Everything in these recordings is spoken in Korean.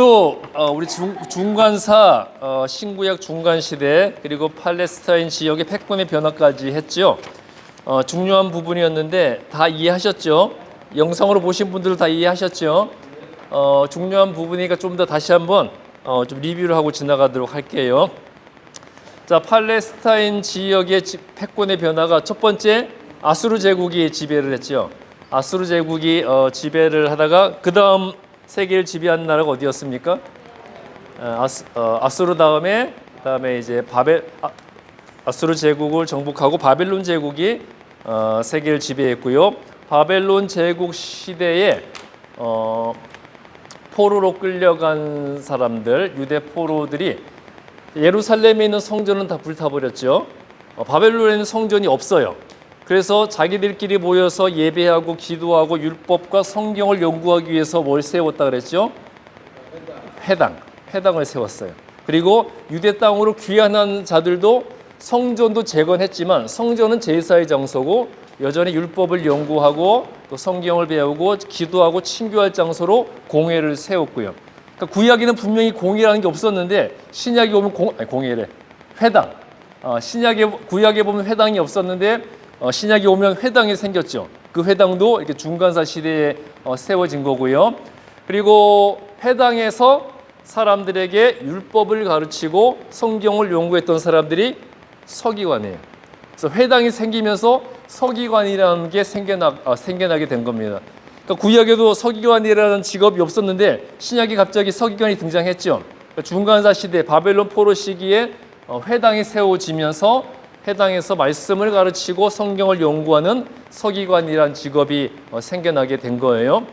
또 우리 중간사 신구약 중간시대 그리고 팔레스타인 지역의 패권의 변화까지 했죠. 중요한 부분이었는데 다 이해하셨죠? 영상으로 보신 분들 다 이해하셨죠? 중요한 부분이니까 좀 더 다시 한번 좀 리뷰를 하고 지나가도록 할게요. 자, 팔레스타인 지역의 패권의 변화가 첫 번째 아수르 제국이 지배를 했죠. 아수르 제국이 지배를 하다가 그 다음 세계를 지배한 나라가 어디였습니까? 아수르 다음에 이제 아수르 제국을 정복하고 바벨론 제국이 세계를 지배했고요. 바벨론 제국 시대에 포로로 끌려간 사람들, 유대 포로들이 예루살렘에 있는 성전은 다 불타버렸죠. 바벨론에는 성전이 없어요. 그래서 자기들끼리 모여서 예배하고 기도하고 율법과 성경을 연구하기 위해서 뭘 세웠다 그랬죠? 회당을 세웠어요. 그리고 유대 땅으로 귀환한 자들도 성전도 재건했지만 성전은 제사의 장소고 여전히 율법을 연구하고 또 성경을 배우고 기도하고 친교할 장소로 공회를 세웠고요. 그러니까 구약에는 분명히 공회라는 게 없었는데 신약에 오면 공회래. 회당. 구약에 보면 회당이 없었는데 신약이 오면 회당이 생겼죠. 그 회당도 이렇게 중간사 시대에 세워진 거고요. 그리고 회당에서 사람들에게 율법을 가르치고 성경을 연구했던 사람들이 서기관이에요. 그래서 회당이 생기면서 서기관이라는 게 생겨나게 된 겁니다. 그러니까 구약에도 서기관이라는 직업이 없었는데 신약이 갑자기 서기관이 등장했죠. 그러니까 중간사 시대 바벨론 포로 시기에 회당이 세워지면서 회당에서 말씀을 가르치고 성경을 연구하는 서기관이라는 직업이 생겨나게 된 거예요.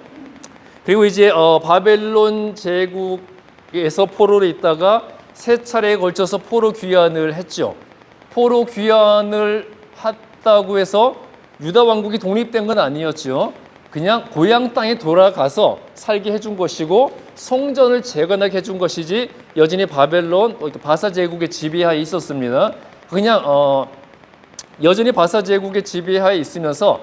그리고 이제 바벨론 제국에서 포로로 있다가 세 차례에 걸쳐서 포로 귀환을 했죠. 포로 귀환을 했다고 해서 유다 왕국이 독립된 건 아니었죠. 그냥 고향 땅에 돌아가서 살게 해준 것이고 성전을 재건하게 해준 것이지 여전히 바벨론 바사 제국의 지배하에 있었습니다. 그냥 여전히 바사 제국의 지배하에 있으면서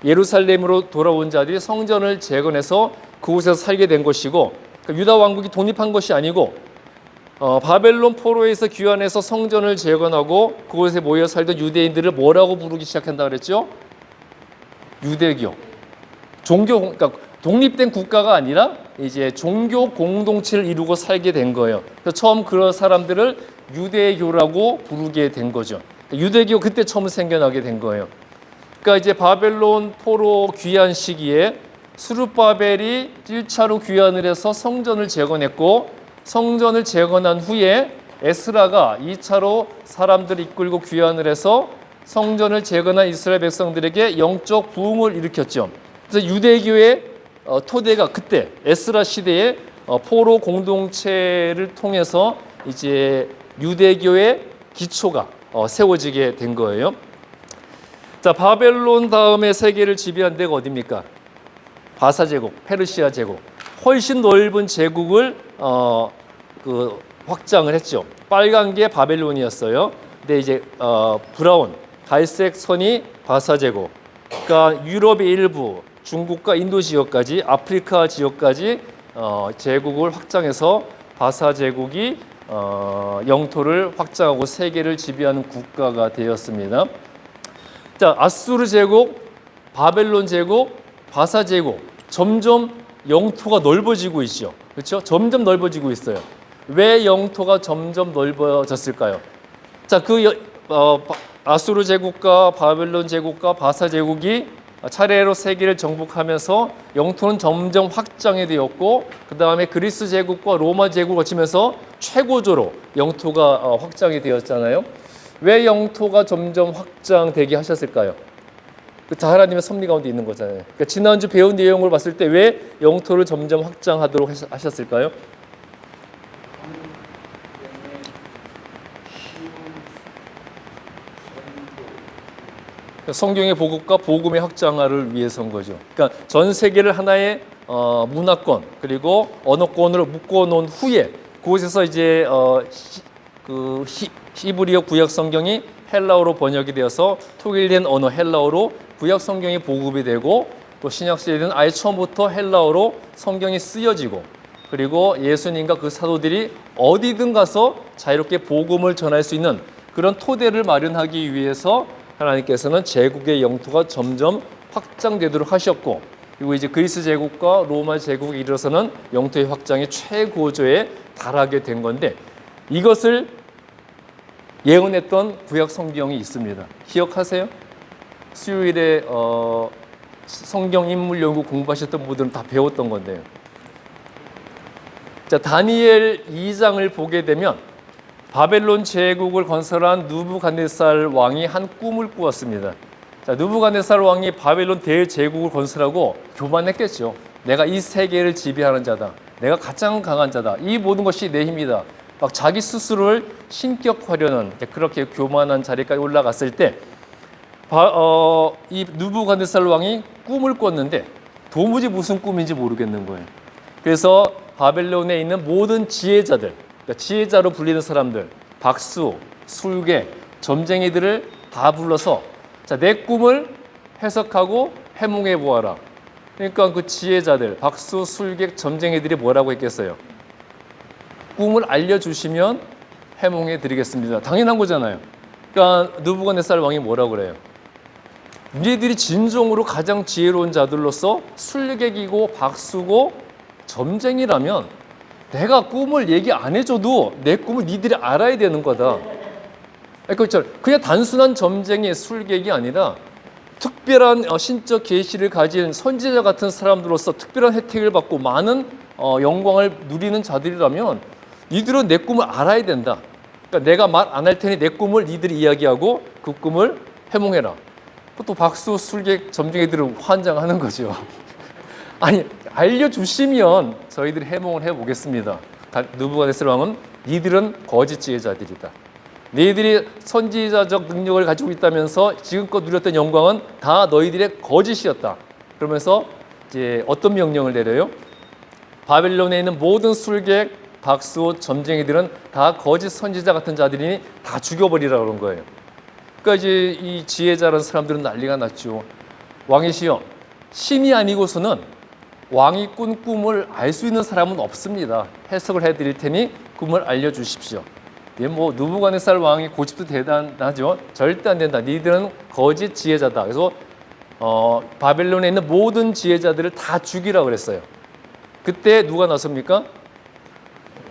예루살렘으로 돌아온 자들이 성전을 재건해서 그곳에서 살게 된 것이고 그러니까 유다 왕국이 독립한 것이 아니고 바벨론 포로에서 귀환해서 성전을 재건하고 그곳에 모여 살던 유대인들을 뭐라고 부르기 시작한다 그랬죠? 유대교. 그러니까 독립된 국가가 아니라 이제 종교 공동체를 이루고 살게 된 거예요. 그래서 처음 그런 사람들을 유대교라고 부르게 된 거죠. 유대교 그때 처음 생겨나게 된 거예요. 그러니까 이제 바벨론 포로 귀환 시기에 스룹바벨이 1차로 귀환을 해서 성전을 재건했고 성전을 재건한 후에 에스라가 2차로 사람들을 이끌고 귀환을 해서 성전을 재건한 이스라엘 백성들에게 영적 부흥을 일으켰죠. 그래서 유대교의 토대가 그때 에스라 시대에 포로 공동체를 통해서 이제 유대교의 기초가 세워지게 된 거예요. 자, 바벨론 다음에 세계를 지배한 데가 어디입니까? 바사 제국, 페르시아 제국. 훨씬 넓은 제국을 확장을 했죠. 빨간 게 바벨론이었어요. 근데 이제 브라운, 갈색 선이 바사 제국. 그러니까 유럽의 일부, 중국과 인도 지역까지, 아프리카 지역까지 제국을 확장해서 바사 제국이 영토를 확장하고 세계를 지배하는 국가가 되었습니다. 자, 아수르 제국, 바벨론 제국, 바사 제국 점점 영토가 넓어지고 있죠. 그렇죠? 점점 넓어지고 있어요. 왜 영토가 점점 넓어졌을까요? 자, 아수르 제국과 바벨론 제국과 바사 제국이 차례로 세계를 정복하면서 영토는 점점 확장이 되었고 그 다음에 그리스 제국과 로마 제국을 거치면서 최고조로 영토가 확장이 되었잖아요. 왜 영토가 점점 확장되게 하셨을까요? 다 하나님의 섭리 가운데 있는 거잖아요. 그러니까 지난주 배운 내용을 봤을 때 왜 영토를 점점 확장하도록 하셨을까요? 성경의 보급과 복음의 확장화를 위해서인 거죠. 그러니까 전 세계를 하나의 문화권 그리고 언어권으로 묶어놓은 후에 그곳에서 이제 히브리어 구약 성경이 헬라어로 번역이 되어서 통일된 언어 헬라어로 구약 성경이 보급이 되고 또 신약 시대는 아예 처음부터 헬라어로 성경이 쓰여지고 그리고 예수님과 그 사도들이 어디든 가서 자유롭게 복음을 전할 수 있는 그런 토대를 마련하기 위해서 하나님께서는 제국의 영토가 점점 확장되도록 하셨고, 그리고 이제 그리스 제국과 로마 제국에 이르러서는 영토의 확장이 최고조에 달하게 된 건데, 이것을 예언했던 구약 성경이 있습니다. 기억하세요? 수요일에 성경 인물 연구 공부하셨던 분들은 다 배웠던 건데요. 자, 다니엘 2장을 보게 되면 바벨론 제국을 건설한 느부갓네살 왕이 한 꿈을 꾸었습니다. 자, 느부갓네살 왕이 바벨론 대제국을 건설하고 교만했겠죠. 내가 이 세계를 지배하는 자다. 내가 가장 강한 자다. 이 모든 것이 내 힘이다. 막 자기 스스로를 신격화하려는 그렇게 교만한 자리까지 올라갔을 때 이 느부갓네살 왕이 꿈을 꿨는데 도무지 무슨 꿈인지 모르겠는 거예요. 그래서 바벨론에 있는 모든 지혜자들, 그러니까 지혜자로 불리는 사람들, 박수, 술객, 점쟁이들을 다 불러서 자, 내 꿈을 해석하고 해몽해 보아라. 그러니까 그 지혜자들, 박수, 술객, 점쟁이들이 뭐라고 했겠어요? 꿈을 알려주시면 해몽해 드리겠습니다. 당연한 거잖아요. 그러니까 느부갓네살 왕이 뭐라고 그래요? 니들이 진정으로 가장 지혜로운 자들로서 술객이고 박수고 점쟁이라면 내가 꿈을 얘기 안 해줘도 내 꿈을 니들이 알아야 되는 거다. 그렇죠. 그냥 단순한 점쟁이, 술객이 아니라 특별한 신적 계시를 가진 선지자 같은 사람들로서 특별한 혜택을 받고 많은 영광을 누리는 자들이라면 니들은 내 꿈을 알아야 된다. 그러니까 내가 말 안 할 테니 내 꿈을 니들이 이야기하고 그 꿈을 해몽해라. 또 박수, 술객, 점쟁이들은 환장하는 거죠. 아니, 알려주시면 저희들이 해몽을 해보겠습니다. 느부갓네살 왕은 니들은 거짓 지혜자들이다. 너희들이 선지자적 능력을 가지고 있다면서 지금껏 누렸던 영광은 다 너희들의 거짓이었다. 그러면서 이제 어떤 명령을 내려요? 바벨론에 있는 모든 술객, 박수, 점쟁이들은 다 거짓 선지자 같은 자들이니 다 죽여버리라 그런 거예요. 그러니까 이제 이 지혜자라는 사람들은 난리가 났죠. 왕이시여, 신이 아니고서는 왕이 꾼 꿈을 알 수 있는 사람은 없습니다. 해석을 해드릴 테니 꿈을 알려주십시오. 뭐 느부갓네살 왕이 고집도 대단하죠. 절대 안 된다. 니들은 거짓 지혜자다. 그래서 바벨론에 있는 모든 지혜자들을 다 죽이라 그랬어요. 그때 누가 나섭니까?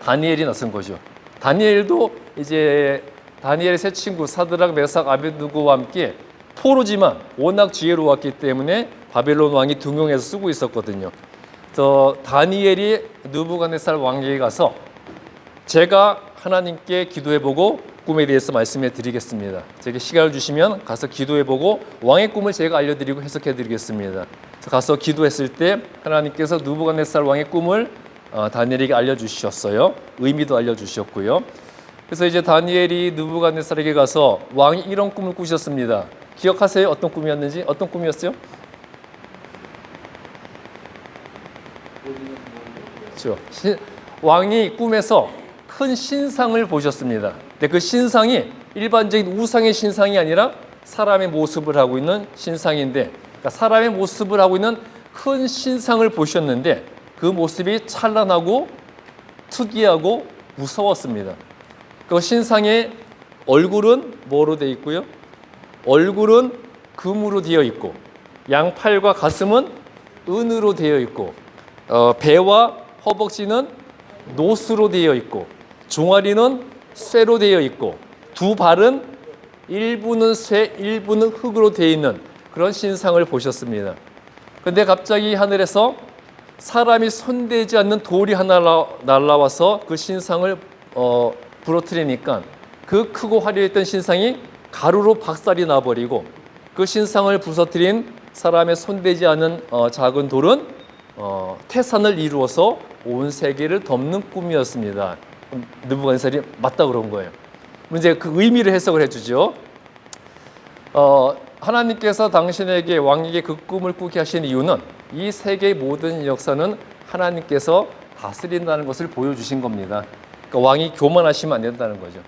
다니엘이 나선 거죠. 다니엘도 이제 다니엘의 세 친구 사드락, 메삭, 아벳느고와 함께 포로지만 워낙 지혜로웠기 때문에 바벨론 왕이 등용해서 쓰고 있었거든요. 그래서 다니엘이 느부갓네살 왕에게 가서 제가 하나님께 기도해보고 꿈에 대해서 말씀해 드리겠습니다. 제게 시간을 주시면 가서 기도해보고 왕의 꿈을 제가 알려드리고 해석해 드리겠습니다. 가서 기도했을 때 하나님께서 느부갓네살 왕의 꿈을 다니엘에게 알려주셨어요. 의미도 알려주셨고요. 그래서 이제 다니엘이 느부갓네살에게 가서 왕이 이런 꿈을 꾸셨습니다. 기억하세요? 어떤 꿈이었는지? 어떤 꿈이었어요? 그렇죠. 왕이 꿈에서 큰 신상을 보셨습니다. 근데 그 신상이 일반적인 우상의 신상이 아니라 사람의 모습을 하고 있는 신상인데, 그러니까 사람의 모습을 하고 있는 큰 신상을 보셨는데 그 모습이 찬란하고 특이하고 무서웠습니다. 그 신상의 얼굴은 뭐로 되어 있고요? 얼굴은 금으로 되어 있고 양팔과 가슴은 은으로 되어 있고 배와 허벅지는 노스로 되어 있고 종아리는 쇠로 되어 있고 두 발은 일부는 쇠, 일부는 흙으로 되어 있는 그런 신상을 보셨습니다. 그런데 갑자기 하늘에서 사람이 손대지 않는 돌이 하나 날라와서 그 신상을 부러뜨리니까 그 크고 화려했던 신상이 가루로 박살이 나버리고 그 신상을 부서뜨린 사람의 손대지 않은 작은 돌은 태산을 이루어서 온 세계를 덮는 꿈이었습니다. 느부갓네살이 맞다 그런 거예요. 이제 그 의미를 해석을 해주죠. 하나님께서 당신에게 왕에게 그 꿈을 꾸게 하신 이유는 이 세계의 모든 역사는 하나님께서 다스린다는 것을 보여주신 겁니다. 그러니까 왕이 교만하시면 안 된다는 거죠.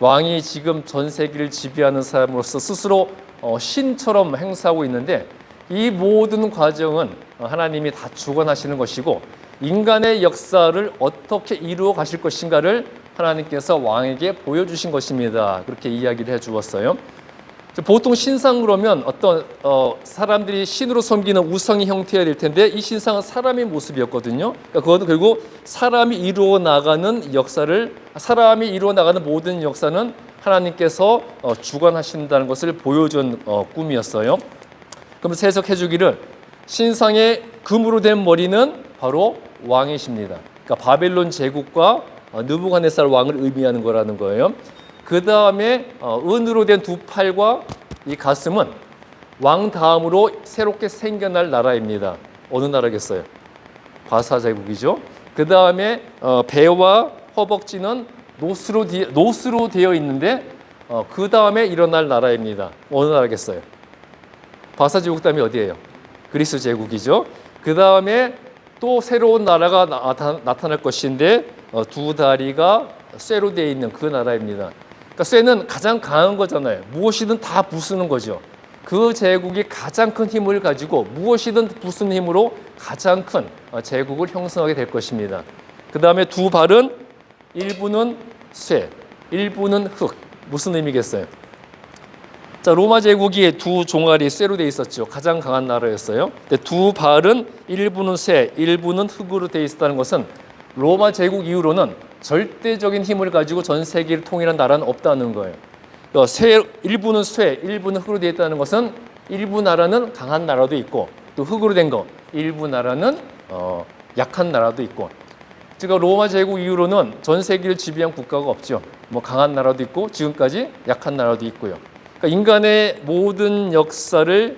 왕이 지금 전 세계를 지배하는 사람으로서 스스로 신처럼 행사하고 있는데 이 모든 과정은 하나님이 다 주관하시는 것이고 인간의 역사를 어떻게 이루어 가실 것인가를 하나님께서 왕에게 보여주신 것입니다. 그렇게 이야기를 해주었어요. 보통 신상 그러면 어떤 사람들이 신으로 섬기는 우상의 형태가 될 텐데 이 신상은 사람의 모습이었거든요. 그러니까 그것은 결국 사람이 이루어 나가는 역사를, 사람이 이루어 나가는 모든 역사는 하나님께서 주관하신다는 것을 보여준 꿈이었어요. 그럼 해석해 주기를, 신상의 금으로 된 머리는 바로 왕이십니다. 그러니까 바벨론 제국과 느부갓네살 왕을 의미하는 거라는 거예요. 그 다음에 은으로 된 두 팔과 이 가슴은 왕 다음으로 새롭게 생겨날 나라입니다. 어느 나라겠어요? 바사 제국이죠. 그 다음에 배와 허벅지는 노스로 되어 있는데 그 다음에 일어날 나라입니다. 어느 나라겠어요? 바사 제국 다음에 어디예요? 그리스 제국이죠. 그 다음에 또 새로운 나라가 나타날 것인데 두 다리가 쇠로 되어 있는 그 나라입니다. 그러니까 쇠는 가장 강한 거잖아요. 무엇이든 다 부수는 거죠. 그 제국이 가장 큰 힘을 가지고 무엇이든 부수는 힘으로 가장 큰 제국을 형성하게 될 것입니다. 그 다음에 두 발은 일부는 쇠, 일부는 흙. 무슨 의미겠어요? 자, 로마 제국이 두 종아리 쇠로 되어 있었죠. 가장 강한 나라였어요. 근데 두 발은 일부는 쇠, 일부는 흙으로 되어 있었다는 것은 로마 제국 이후로는 절대적인 힘을 가지고 전 세계를 통일한 나라는 없다는 거예요. 일부는 쇠, 일부는 흙으로 되어 있다는 것은 일부 나라는 강한 나라도 있고 또 흙으로 된 거, 일부 나라는 약한 나라도 있고. 즉 로마 제국 이후로는 전 세계를 지배한 국가가 없죠. 뭐 강한 나라도 있고 지금까지 약한 나라도 있고요. 그러니까 인간의 모든 역사를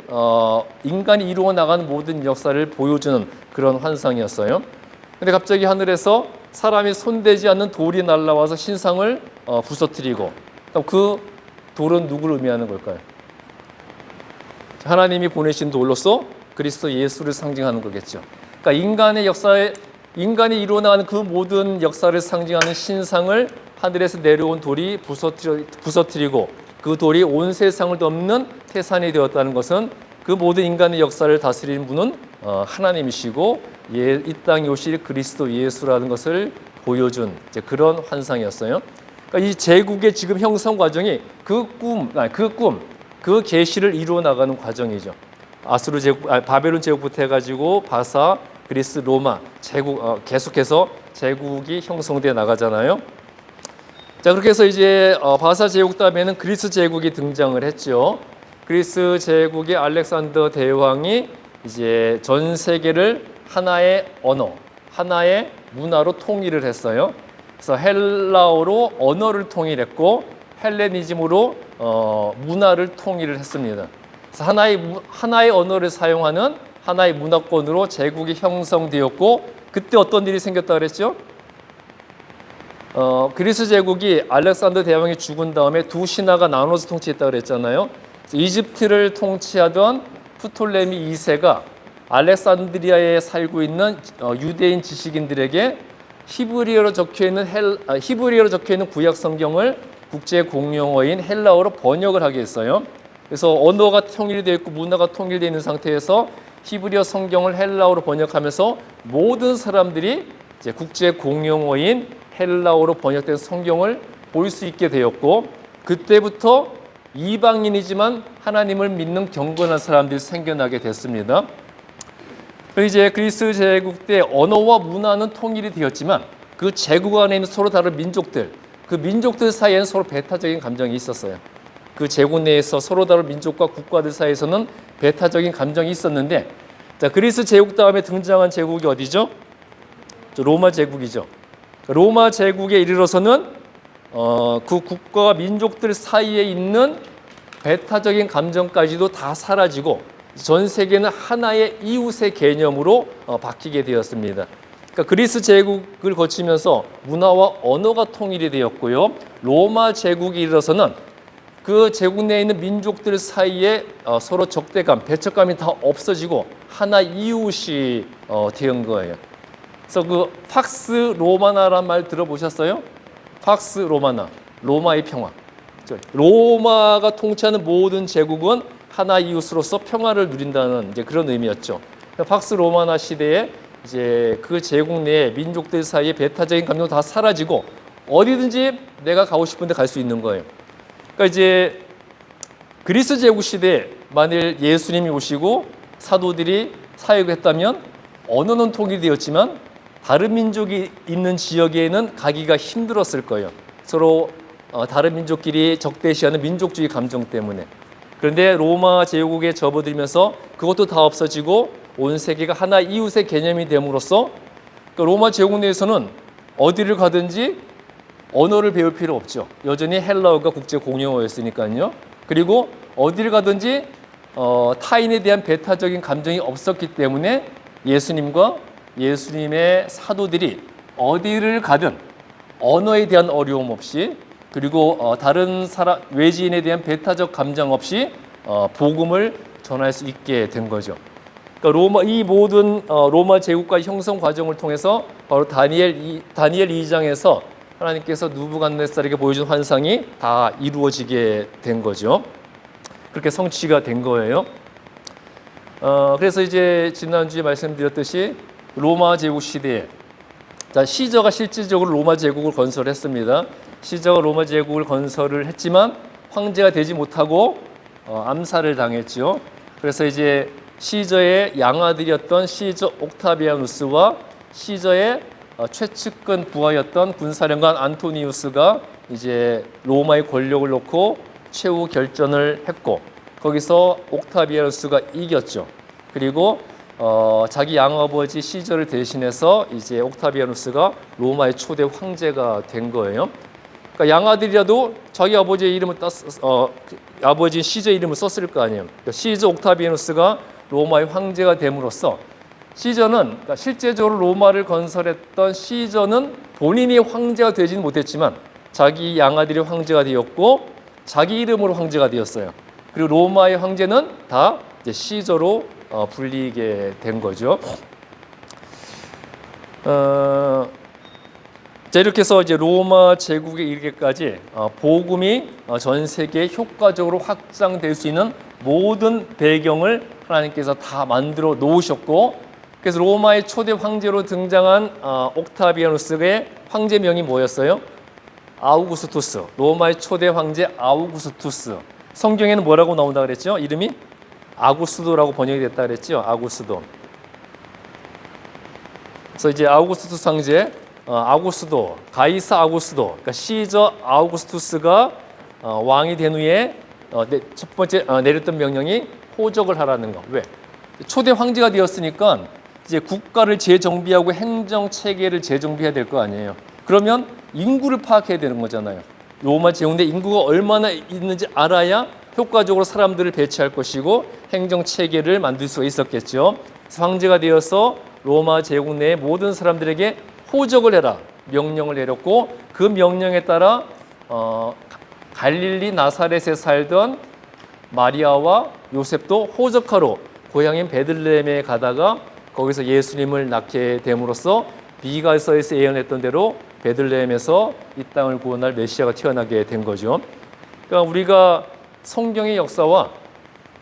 인간이 이루어 나가는 모든 역사를 보여주는 그런 환상이었어요. 근데 갑자기 하늘에서 사람이 손대지 않는 돌이 날아와서 신상을 부서뜨리고, 그럼 그 돌은 누구를 의미하는 걸까요? 하나님이 보내신 돌로서 그리스도 예수를 상징하는 거겠죠. 그러니까 인간의 역사에, 인간이 이루어 나가는 그 모든 역사를 상징하는 신상을 하늘에서 내려온 돌이 부서뜨리고 그 돌이 온 세상을 덮는 태산이 되었다는 것은 그 모든 인간의 역사를 다스리는 분은 하나님이시고 이 땅에 오실 그리스도 예수라는 것을 보여준 그런 환상이었어요. 그러니까 이 제국의 지금 형성 과정이 그 계시를 이루어 나가는 과정이죠. 아수르 제국, 바벨론 제국부터 해가지고 바사, 그리스, 로마 제국 계속해서 제국이 형성돼 나가잖아요. 자, 그렇게 해서 이제 바사 제국 다음에는 그리스 제국이 등장을 했죠. 그리스 제국의 알렉산더 대왕이 이제 전 세계를 하나의 언어, 하나의 문화로 통일을 했어요. 그래서 헬라어로 언어를 통일했고 헬레니즘으로 문화를 통일을 했습니다. 그래서 하나의 언어를 사용하는 하나의 문화권으로 제국이 형성되었고, 그때 어떤 일이 생겼다 그랬죠? 그리스 제국이 알렉산더 대왕이 죽은 다음에 두 신하가 나눠서 통치했다 그랬잖아요. 이집트를 통치하던 프톨레미 2세가 알렉산드리아에 살고 있는 유대인 지식인들에게 히브리어로 적혀 있는 구약 성경을 국제 공용어인 헬라어로 번역을 하게 했어요. 그래서 언어가 통일되어 있고 문화가 통일되어 있는 상태에서 히브리어 성경을 헬라어로 번역하면서 모든 사람들이 이제 국제 공용어인 헬라어로 번역된 성경을 볼 수 있게 되었고, 그때부터 이방인이지만 하나님을 믿는 경건한 사람들이 생겨나게 됐습니다. 이제 그리스 제국 때 언어와 문화는 통일이 되었지만 그 제국 안에 있는 서로 다른 민족들, 그 민족들 사이에는 서로 배타적인 감정이 있었어요. 그 제국 내에서 서로 다른 민족과 국가들 사이에서는 배타적인 감정이 있었는데, 자, 그리스 제국 다음에 등장한 제국이 어디죠? 로마 제국이죠. 로마 제국에 이르러서는 그 국가와 민족들 사이에 있는 배타적인 감정까지도 다 사라지고 전 세계는 하나의 이웃의 개념으로 바뀌게 되었습니다. 그러니까 그리스 제국을 거치면서 문화와 언어가 통일이 되었고요. 로마 제국에 이르러서는 그 제국 내에 있는 민족들 사이에 서로 적대감, 배척감이 다 없어지고 하나 이웃이 된 거예요. 그래서 그 팍스 로마나라는 말 들어보셨어요? 팍스 로마나, 로마의 평화. 로마가 통치하는 모든 제국은 하나 이웃으로서 평화를 누린다는 이제 그런 의미였죠. 팍스 로마나 시대에 이제 그 제국 내에 민족들 사이에 배타적인 감정 다 사라지고 어디든지 내가 가고 싶은데 갈 수 있는 거예요. 그러니까 이제 그리스 제국 시대에 만일 예수님이 오시고 사도들이 사역을 했다면 언어는 통일되었지만 다른 민족이 있는 지역에는 가기가 힘들었을 거예요. 서로 다른 민족끼리 적대시하는 민족주의 감정 때문에. 그런데 로마 제국에 접어들면서 그것도 다 없어지고 온 세계가 하나 이웃의 개념이 됨으로써 로마 제국 내에서는 어디를 가든지 언어를 배울 필요 없죠. 여전히 헬라어가 국제 공용어였으니까요. 그리고 어디를 가든지 타인에 대한 배타적인 감정이 없었기 때문에 예수님과 예수님의 사도들이 어디를 가든 언어에 대한 어려움 없이 그리고 다른 사람 외지인에 대한 배타적 감정 없이 복음을 전할 수 있게 된 거죠. 그러니까 이 모든 로마 제국과 형성 과정을 통해서 바로 다니엘 2장에서 하나님께서 누부갓네살에게 보여준 환상이 다 이루어지게 된 거죠. 그렇게 성취가 된 거예요. 그래서 이제 지난주에 말씀드렸듯이 로마 제국 시대에 시저가 실질적으로 로마 제국을 건설했습니다. 시저가 로마 제국을 건설을 했지만 황제가 되지 못하고 암살을 당했죠. 그래서 이제 시저의 양아들이었던 시저 옥타비아누스와 시저의 최측근 부하였던 군사령관 안토니우스가 이제 로마의 권력을 놓고 최후 결전을 했고 거기서 옥타비아누스가 이겼죠. 그리고 자기 양아버지 시저를 대신해서 이제 옥타비아누스가 로마의 초대 황제가 된 거예요. 그러니까 양아들이라도 자기 아버지의 이름을 아버지 시저 이름을 썼을 거 아니에요. 그러니까 시저 옥타비아누스가 로마의 황제가 됨으로써 시저는 그러니까 실제적으로 로마를 건설했던 시저는 본인이 황제가 되지는 못했지만 자기 양아들이 황제가 되었고 자기 이름으로 황제가 되었어요. 그리고 로마의 황제는 다 이제 시저로 불리게 된 거죠. 자, 이렇게 해서 이제 로마 제국에 이르기까지 복음이 전 세계에 효과적으로 확장될 수 있는 모든 배경을 하나님께서 다 만들어 놓으셨고, 그래서 로마의 초대 황제로 등장한 옥타비아누스의 황제명이 뭐였어요? 아우구스투스. 로마의 초대 황제 아우구스투스. 성경에는 뭐라고 나온다 그랬죠? 이름이 아구스도라고 번역이 됐다 그랬죠? 아구스도. 그래서 이제 아우구스투스 황제, 아구스도, 가이사 아구스도, 그러니까 시저 아우구스투스가 왕이 된 후에 첫 번째 내렸던 명령이 호적을 하라는 거. 왜? 초대 황제가 되었으니까 이제 국가를 재정비하고 행정 체계를 재정비해야 될 거 아니에요. 그러면 인구를 파악해야 되는 거잖아요. 로마 제국 내 인구가 얼마나 있는지 알아야 효과적으로 사람들을 배치할 것이고 행정 체계를 만들 수가 있었겠죠. 그래서 황제가 되어서 로마 제국 내의 모든 사람들에게 호적을 해라 명령을 내렸고, 그 명령에 따라 갈릴리 나사렛에 살던 마리아와 요셉도 호적하러 고향인 베들레헴에 가다가 거기서 예수님을 낳게 됨으로써 비가서에서 예언했던 대로 베들레헴에서 이 땅을 구원할 메시아가 태어나게 된 거죠. 그러니까 우리가 성경의 역사와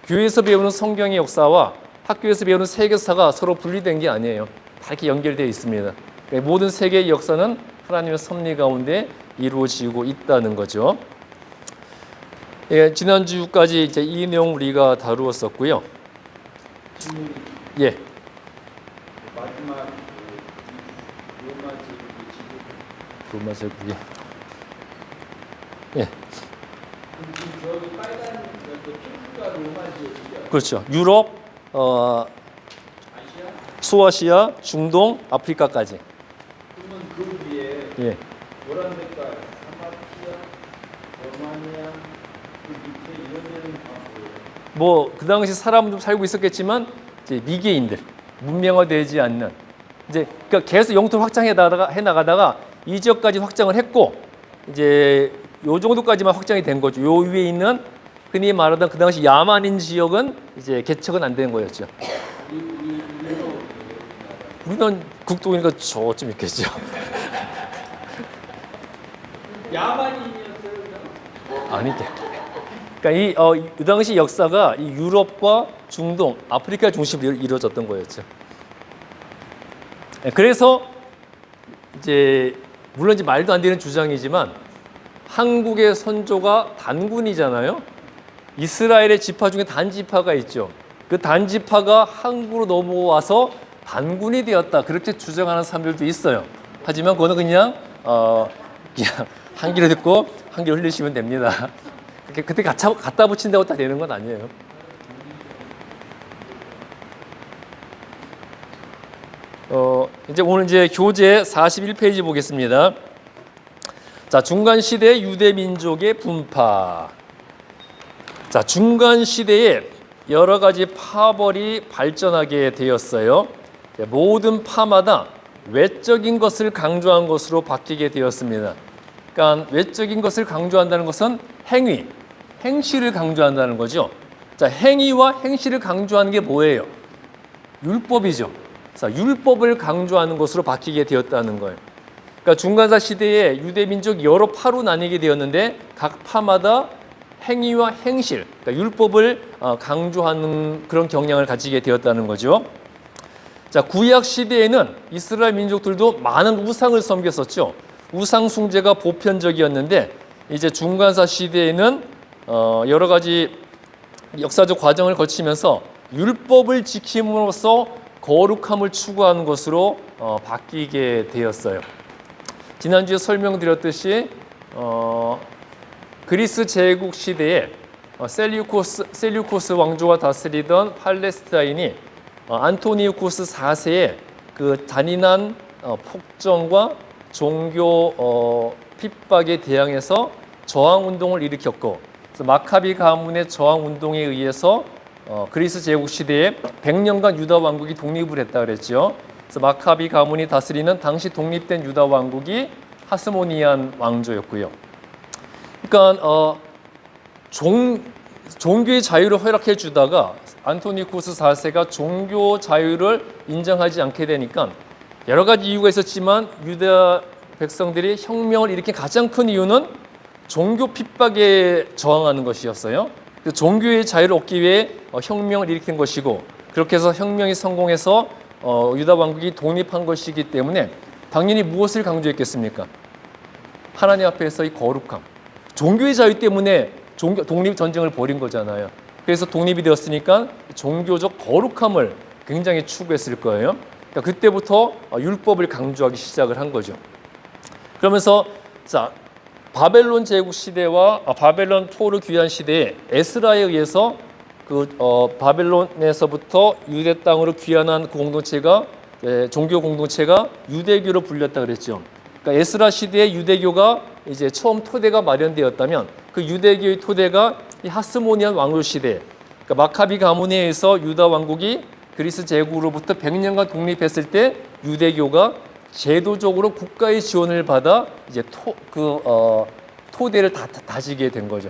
교회에서 배우는 성경의 역사와 학교에서 배우는 세계사가 서로 분리된 게 아니에요. 다 이렇게 연결되어 있습니다. 그러니까 모든 세계의 역사는 하나님의 섭리 가운데 이루어지고 있다는 거죠. 예, 지난주까지 이제 이 내용 우리가 다루었었고요. 예. 마지막 로마 제국이. 예. 저기 빨간 핑크가 로마 제국이죠. 그렇죠. 유럽, 아시아? 소아시아, 중동, 아프리카까지. 그러면 그 위에 예. 노란 색깔 사마티아, 로마니아 그 밑에 이런 데는 다 뭐예요? 뭐 그 당시 사람도 살고 있었겠지만 이제 미개인들, 문명화되지 않는 이제 그러니까 계속 영토를 확장해 나가다가 이 지역까지 확장을 했고 이제 요 정도까지만 확장이 된 거죠. 요 위에 있는 흔히 말하던 그 당시 야만인 지역은 이제 개척은 안 된 거였죠. 우리는 국도니까 저쯤 있겠죠. 야만인이었어요? 아니게. 그러니까 이 당시 역사가 이 유럽과 중동, 아프리카 중심으로 이루어졌던 거였죠. 그래서 이제 물론 이제 말도 안 되는 주장이지만 한국의 선조가 단군이잖아요. 이스라엘의 지파 중에 단지파가 있죠. 그 단지파가 한국으로 넘어와서 단군이 되었다. 그렇게 주장하는 사람들도 있어요. 하지만 그거는 그냥 한 귀로 듣고 한 귀로 흘리시면 됩니다. 그때 갖다 붙인다고 다 되는 건 아니에요. 이제 오늘 이제 교재 41페이지 보겠습니다. 자, 중간 시대 유대 민족의 분파. 자, 중간 시대에 여러 가지 파벌이 발전하게 되었어요. 모든 파마다 외적인 것을 강조한 것으로 바뀌게 되었습니다. 그러니까 외적인 것을 강조한다는 것은 행위, 행실을 강조한다는 거죠. 자, 행위와 행실을 강조하는 게 뭐예요? 율법이죠. 자, 율법을 강조하는 것으로 바뀌게 되었다는 거예요. 그러니까 중간사 시대에 유대 민족이 여러 파로 나뉘게 되었는데 각 파마다 행위와 행실, 그러니까 율법을 강조하는 그런 경향을 가지게 되었다는 거죠. 자, 구약 시대에는 이스라엘 민족들도 많은 우상을 섬겼었죠. 우상 숭배가 보편적이었는데 이제 중간사 시대에는 여러 가지 역사적 과정을 거치면서 율법을 지킴으로써 거룩함을 추구하는 것으로 바뀌게 되었어요. 지난주에 설명드렸듯이 그리스 제국 시대에 셀류코스 왕조가 다스리던 팔레스타인이 안토니우쿠스 4세의 그 잔인한 폭정과 종교 핍박에 대항해서 저항 운동을 일으켰고, 그래서 마카비 가문의 저항 운동에 의해서 그리스 제국 시대에 100년간 유다 왕국이 독립을 했다 그랬죠. 그래서 마카비 가문이 다스리는 당시 독립된 유다 왕국이 하스모니안 왕조였고요. 그러니까 종교의 자유를 허락해 주다가 안토니쿠스 4세가 종교 자유를 인정하지 않게 되니까 여러 가지 이유가 있었지만 유다 백성들이 혁명을 일으킨 가장 큰 이유는 종교 핍박에 저항하는 것이었어요. 종교의 자유를 얻기 위해 혁명을 일으킨 것이고, 그렇게 해서 혁명이 성공해서 유다 왕국이 독립한 것이기 때문에 당연히 무엇을 강조했겠습니까? 하나님 앞에서의 거룩함. 종교의 자유 때문에 독립 전쟁을 벌인 거잖아요. 그래서 독립이 되었으니까 종교적 거룩함을 굉장히 추구했을 거예요. 그러니까 그때부터 율법을 강조하기 시작을 한 거죠. 그러면서 자, 바벨론 제국 시대와 바벨론 토르 귀환 시대에 에스라에 의해서 바벨론에서부터 유대 땅으로 귀환한 그 공동체가 종교 공동체가 유대교로 불렸다 그랬죠. 그러니까 에스라 시대에 유대교가 이제 처음 토대가 마련되었다면 그 유대교의 토대가 이 하스모니안 왕조 시대, 그러니까 마카비 가문에 의해서 유다 왕국이 그리스 제국으로부터 100년간 독립했을 때 유대교가 제도적으로 국가의 지원을 받아 이제 토대를 다지게 된 거죠.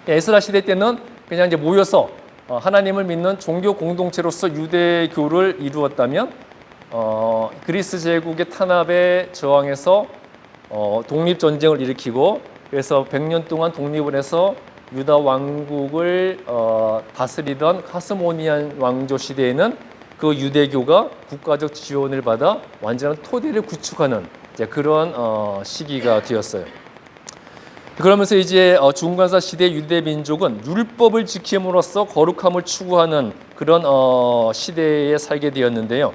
에스라 시대 때는 그냥 이제 모여서 하나님을 믿는 종교 공동체로서 유대교를 이루었다면 그리스 제국의 탄압에 저항해서 독립 전쟁을 일으키고, 그래서 100년 동안 독립을 해서 유다 왕국을 다스리던 하스모니안 왕조 시대에는 그 유대교가 국가적 지원을 받아 완전한 토대를 구축하는 이제 그런 시기가 되었어요. 그러면서 이제 중간사 시대 유대 민족은 율법을 지킴으로써 거룩함을 추구하는 그런 시대에 살게 되었는데요.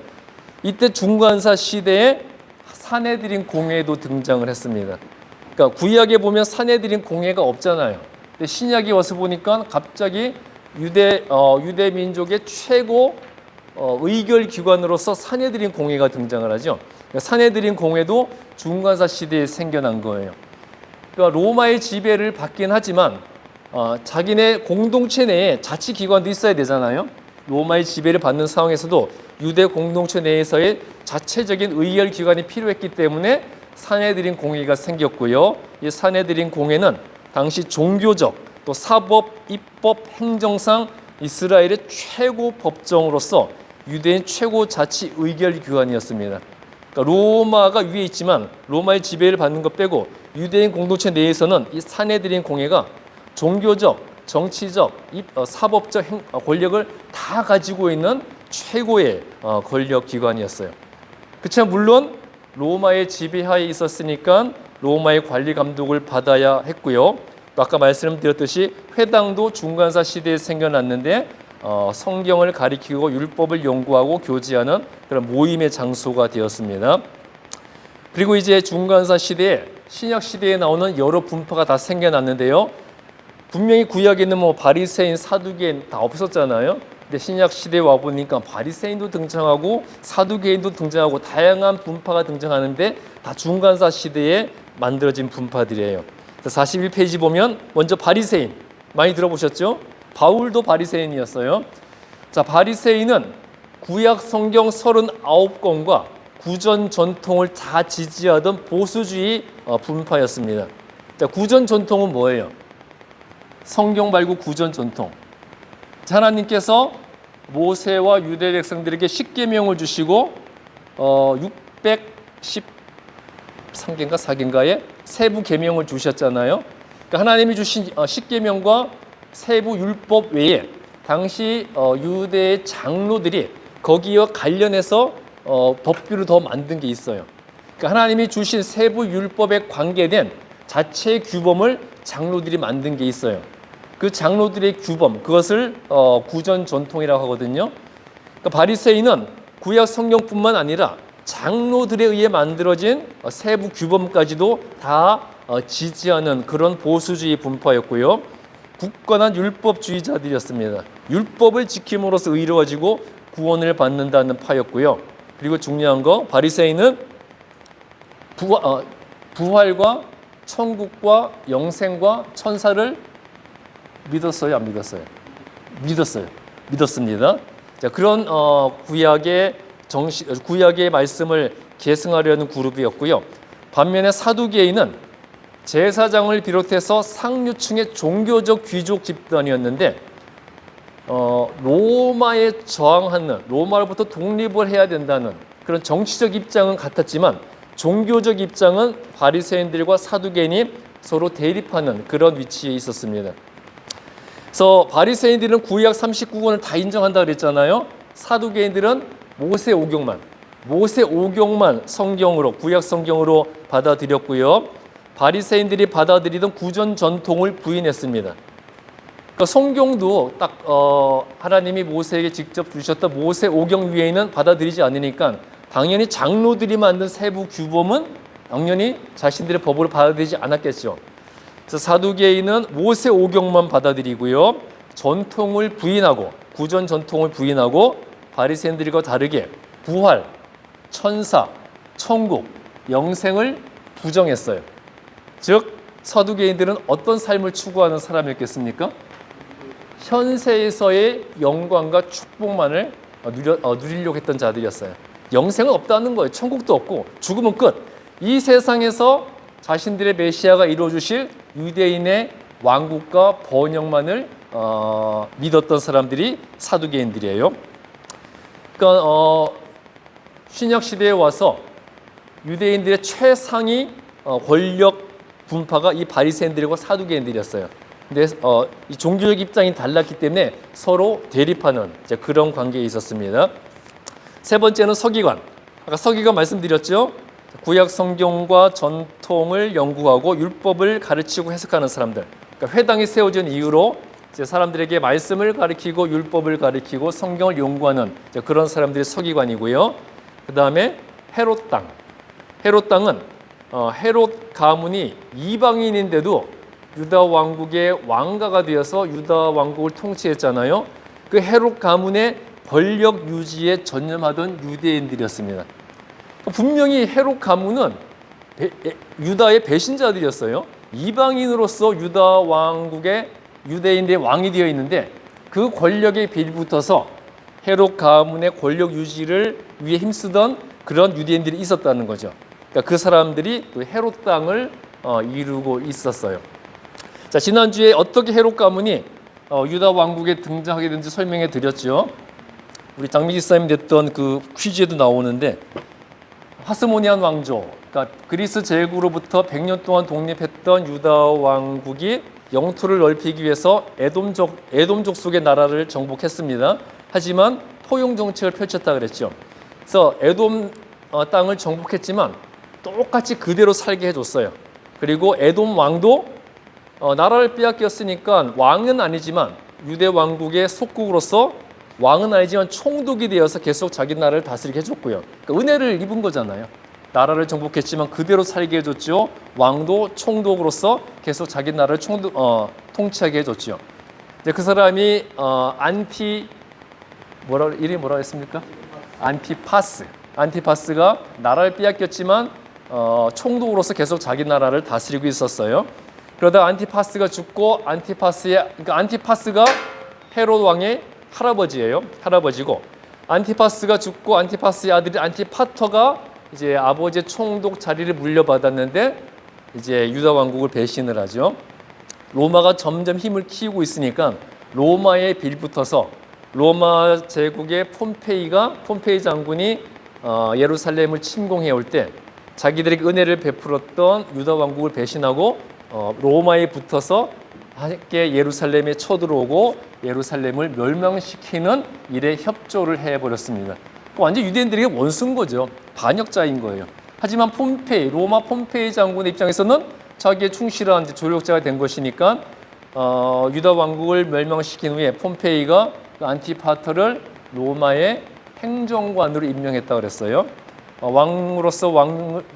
이때 중간사 시대에 사내들인 공회도 등장을 했습니다. 그러니까 구약에 보면 사내들인 공회가 없잖아요. 근데 신약에 와서 보니까 갑자기 유대 민족의 최고 의결 기관으로서 사내들인 공회가 등장을 하죠. 그러니까 사내들인 공회도 중간사 시대에 생겨난 거예요. 그러니까 로마의 지배를 받긴 하지만 자기네 공동체 내에 자치기관도 있어야 되잖아요. 로마의 지배를 받는 상황에서도 유대 공동체 내에서의 자체적인 의결 기관이 필요했기 때문에 사내들인 공회가 생겼고요. 이 사내들인 공회는 당시 종교적, 또 사법, 입법, 행정상 이스라엘의 최고 법정으로서 유대인 최고 자치 의결 기관이었습니다. 그러니까 로마가 위에 있지만 로마의 지배를 받는 것 빼고 유대인 공동체 내에서는 이 사내들인 공회가 종교적, 정치적, 사법적 권력을 다 가지고 있는 최고의 권력 기관이었어요. 그렇지만 물론 로마의 지배하에 있었으니까 로마의 관리 감독을 받아야 했고요. 또 아까 말씀드렸듯이 회당도 중간사 시대에 생겨났는데 성경을 가리키고 율법을 연구하고 교제하는 그런 모임의 장소가 되었습니다. 그리고 이제 중간사 시대에 신약 시대에 나오는 여러 분파가 다 생겨났는데요. 분명히 구약에는 뭐 바리새인, 사두개인 다 없었잖아요. 근데 신약 시대에 와 보니까 바리새인도 등장하고 사두개인도 등장하고 다양한 분파가 등장하는데 다 중간사 시대에 만들어진 분파들이에요. 41페이지 보면 먼저 바리새인 많이 들어보셨죠? 바울도 바리새인이었어요. 자, 바리새인은 구약 성경 39권과 구전 전통을 다 지지하던 보수주의 분파였습니다. 자, 구전 전통은 뭐예요? 성경 말고 구전 전통. 하나님께서 모세와 유대 백성들에게 십계명을 주시고 613개인가 4개인가의 세부 계명을 주셨잖아요. 그러니까 하나님이 주신 십계명과 세부 율법 외에 당시 유대의 장로들이 거기와 관련해서 법규를 더 만든 게 있어요. 그러니까 하나님이 주신 세부 율법에 관계된 자체의 규범을 장로들이 만든 게 있어요. 그 장로들의 규범, 그것을 구전 전통이라고 하거든요. 그러니까 바리새인은 구약 성경뿐만 아니라 장로들에 의해 만들어진 세부 규범까지도 다 지지하는 그런 보수주의 분파였고요. 굳건한 율법주의자들이었습니다. 율법을 지킴으로써 의로워지고 구원을 받는다는 파였고요. 그리고 중요한 거, 바리새인은 부활과 천국과 영생과 천사를 믿었어요, 안 믿었어요? 믿었습니다. 자, 그런 구약의 말씀을 계승하려는 그룹이었고요. 반면에 사두개인은 제사장을 비롯해서 상류층의 종교적 귀족 집단이었는데 로마에 저항하는, 로마로부터 독립을 해야 된다는 그런 정치적 입장은 같았지만 종교적 입장은 바리새인들과 사두개인이 서로 대립하는 그런 위치에 있었습니다. 그래서 바리새인들은 구약 39권을 다 인정한다 그랬잖아요. 사두개인들은 모세 오경만 성경으로, 구약 성경으로 받아들였고요. 바리새인들이 받아들이던 구전 전통을 부인했습니다. 그러니까 성경도 딱 하나님이 모세에게 직접 주셨던 모세 오경 위에는 받아들이지 않으니까 당연히 장로들이 만든 세부 규범은 당연히 자신들의 법으로 받아들이지 않았겠죠. 그래서 사두개인은 모세 오경만 받아들이고요. 전통을 부인하고, 구전 전통을 부인하고, 바리새인들과 다르게 부활, 천사, 천국, 영생을 부정했어요. 즉 사두개인들은 어떤 삶을 추구하는 사람이었겠습니까? 현세에서의 영광과 축복만을 누리려고 했던 자들이었어요. 영생은 없다는 거예요. 천국도 없고 죽으면 끝. 이 세상에서 자신들의 메시아가 이루어주실 유대인의 왕국과 번영만을 믿었던 사람들이 사두개인들이에요. 그러니까 신약 시대에 와서 유대인들의 최상위 권력 분파가 이 바리새인들과 사두개인들이었어요. 근데 이 종교적 입장이 달랐기 때문에 서로 대립하는 그런 관계에 있었습니다. 세 번째는 서기관. 아까 서기관 말씀드렸죠. 구약 성경과 전통을 연구하고 율법을 가르치고 해석하는 사람들. 그러니까 회당이 세워진 이유로 이제 사람들에게 말씀을 가르치고 율법을 가르치고 성경을 연구하는 그런 사람들이 서기관이고요. 그 다음에 헤롯 땅. 헤롯 땅은 헤롯 가문이 이방인인데도 유다 왕국의 왕가가 되어서 유다 왕국을 통치했잖아요. 그 헤롯 가문의 권력 유지에 전념하던 유대인들이었습니다. 분명히 헤롯 가문은 유다의 배신자들이었어요. 이방인으로서 유다 왕국의 유대인들의 왕이 되어 있는데 그 권력에 빌붙어서 헤롯 가문의 권력 유지를 위해 힘쓰던 그런 유대인들이 있었다는 거죠. 그러니까 그 사람들이 또 헤롯 땅을 이루고 있었어요. 자, 지난주에 어떻게 헤롯 가문이 유다 왕국에 등장하게 된지 설명해 드렸죠. 우리 장미지 사님 냈던 그 퀴즈에도 나오는데 하스모니안 왕조, 그러니까 그리스 제국으로부터 100년 동안 독립했던 유다 왕국이 영토를 넓히기 위해서 에돔족 속의 나라를 정복했습니다. 하지만 포용 정책을 펼쳤다 그랬죠. 그래서 에돔 땅을 정복했지만 똑같이 그대로 살게 해줬어요. 그리고 에돔 왕도 나라를 빼앗겼으니까 왕은 아니지만 유대 왕국의 속국으로서 왕은 아니지만 총독이 되어서 계속 자기 나라를 다스리게 해줬고요. 그러니까 은혜를 입은 거잖아요. 나라를 정복했지만 그대로 살게 해줬죠. 왕도 총독으로서 계속 자기 나라를 통치하게 해줬죠. 이제 그 사람이 이름이 뭐라 했습니까? 안티파스가 나라를 빼앗겼지만 총독으로서 계속 자기 나라를 다스리고 있었어요. 그러다 안티파스가 죽고 그러니까 안티파스가 헤롯 왕의 할아버지고 안티파스가 죽고 안티파스의 아들이 안티파터가 이제 아버지의 총독 자리를 물려받았는데 이제 유다 왕국을 배신을 하죠. 로마가 점점 힘을 키우고 있으니까 로마에 빌붙어서 로마 제국의 폼페이 장군이 예루살렘을 침공해 올 때 자기들에게 은혜를 베풀었던 유다 왕국을 배신하고 로마에 붙어서 함께 예루살렘에 쳐들어오고 예루살렘을 멸망시키는 일에 협조를 해버렸습니다. 완전 유대인들에게 원수인 거죠. 반역자인 거예요. 하지만 로마 폼페이 장군의 입장에서는 자기의 충실한 조력자가 된 것이니까 유다 왕국을 멸망시킨 후에 폼페이가 그 안티파터를 로마의 행정관으로 임명했다고 그랬어요. 왕으로서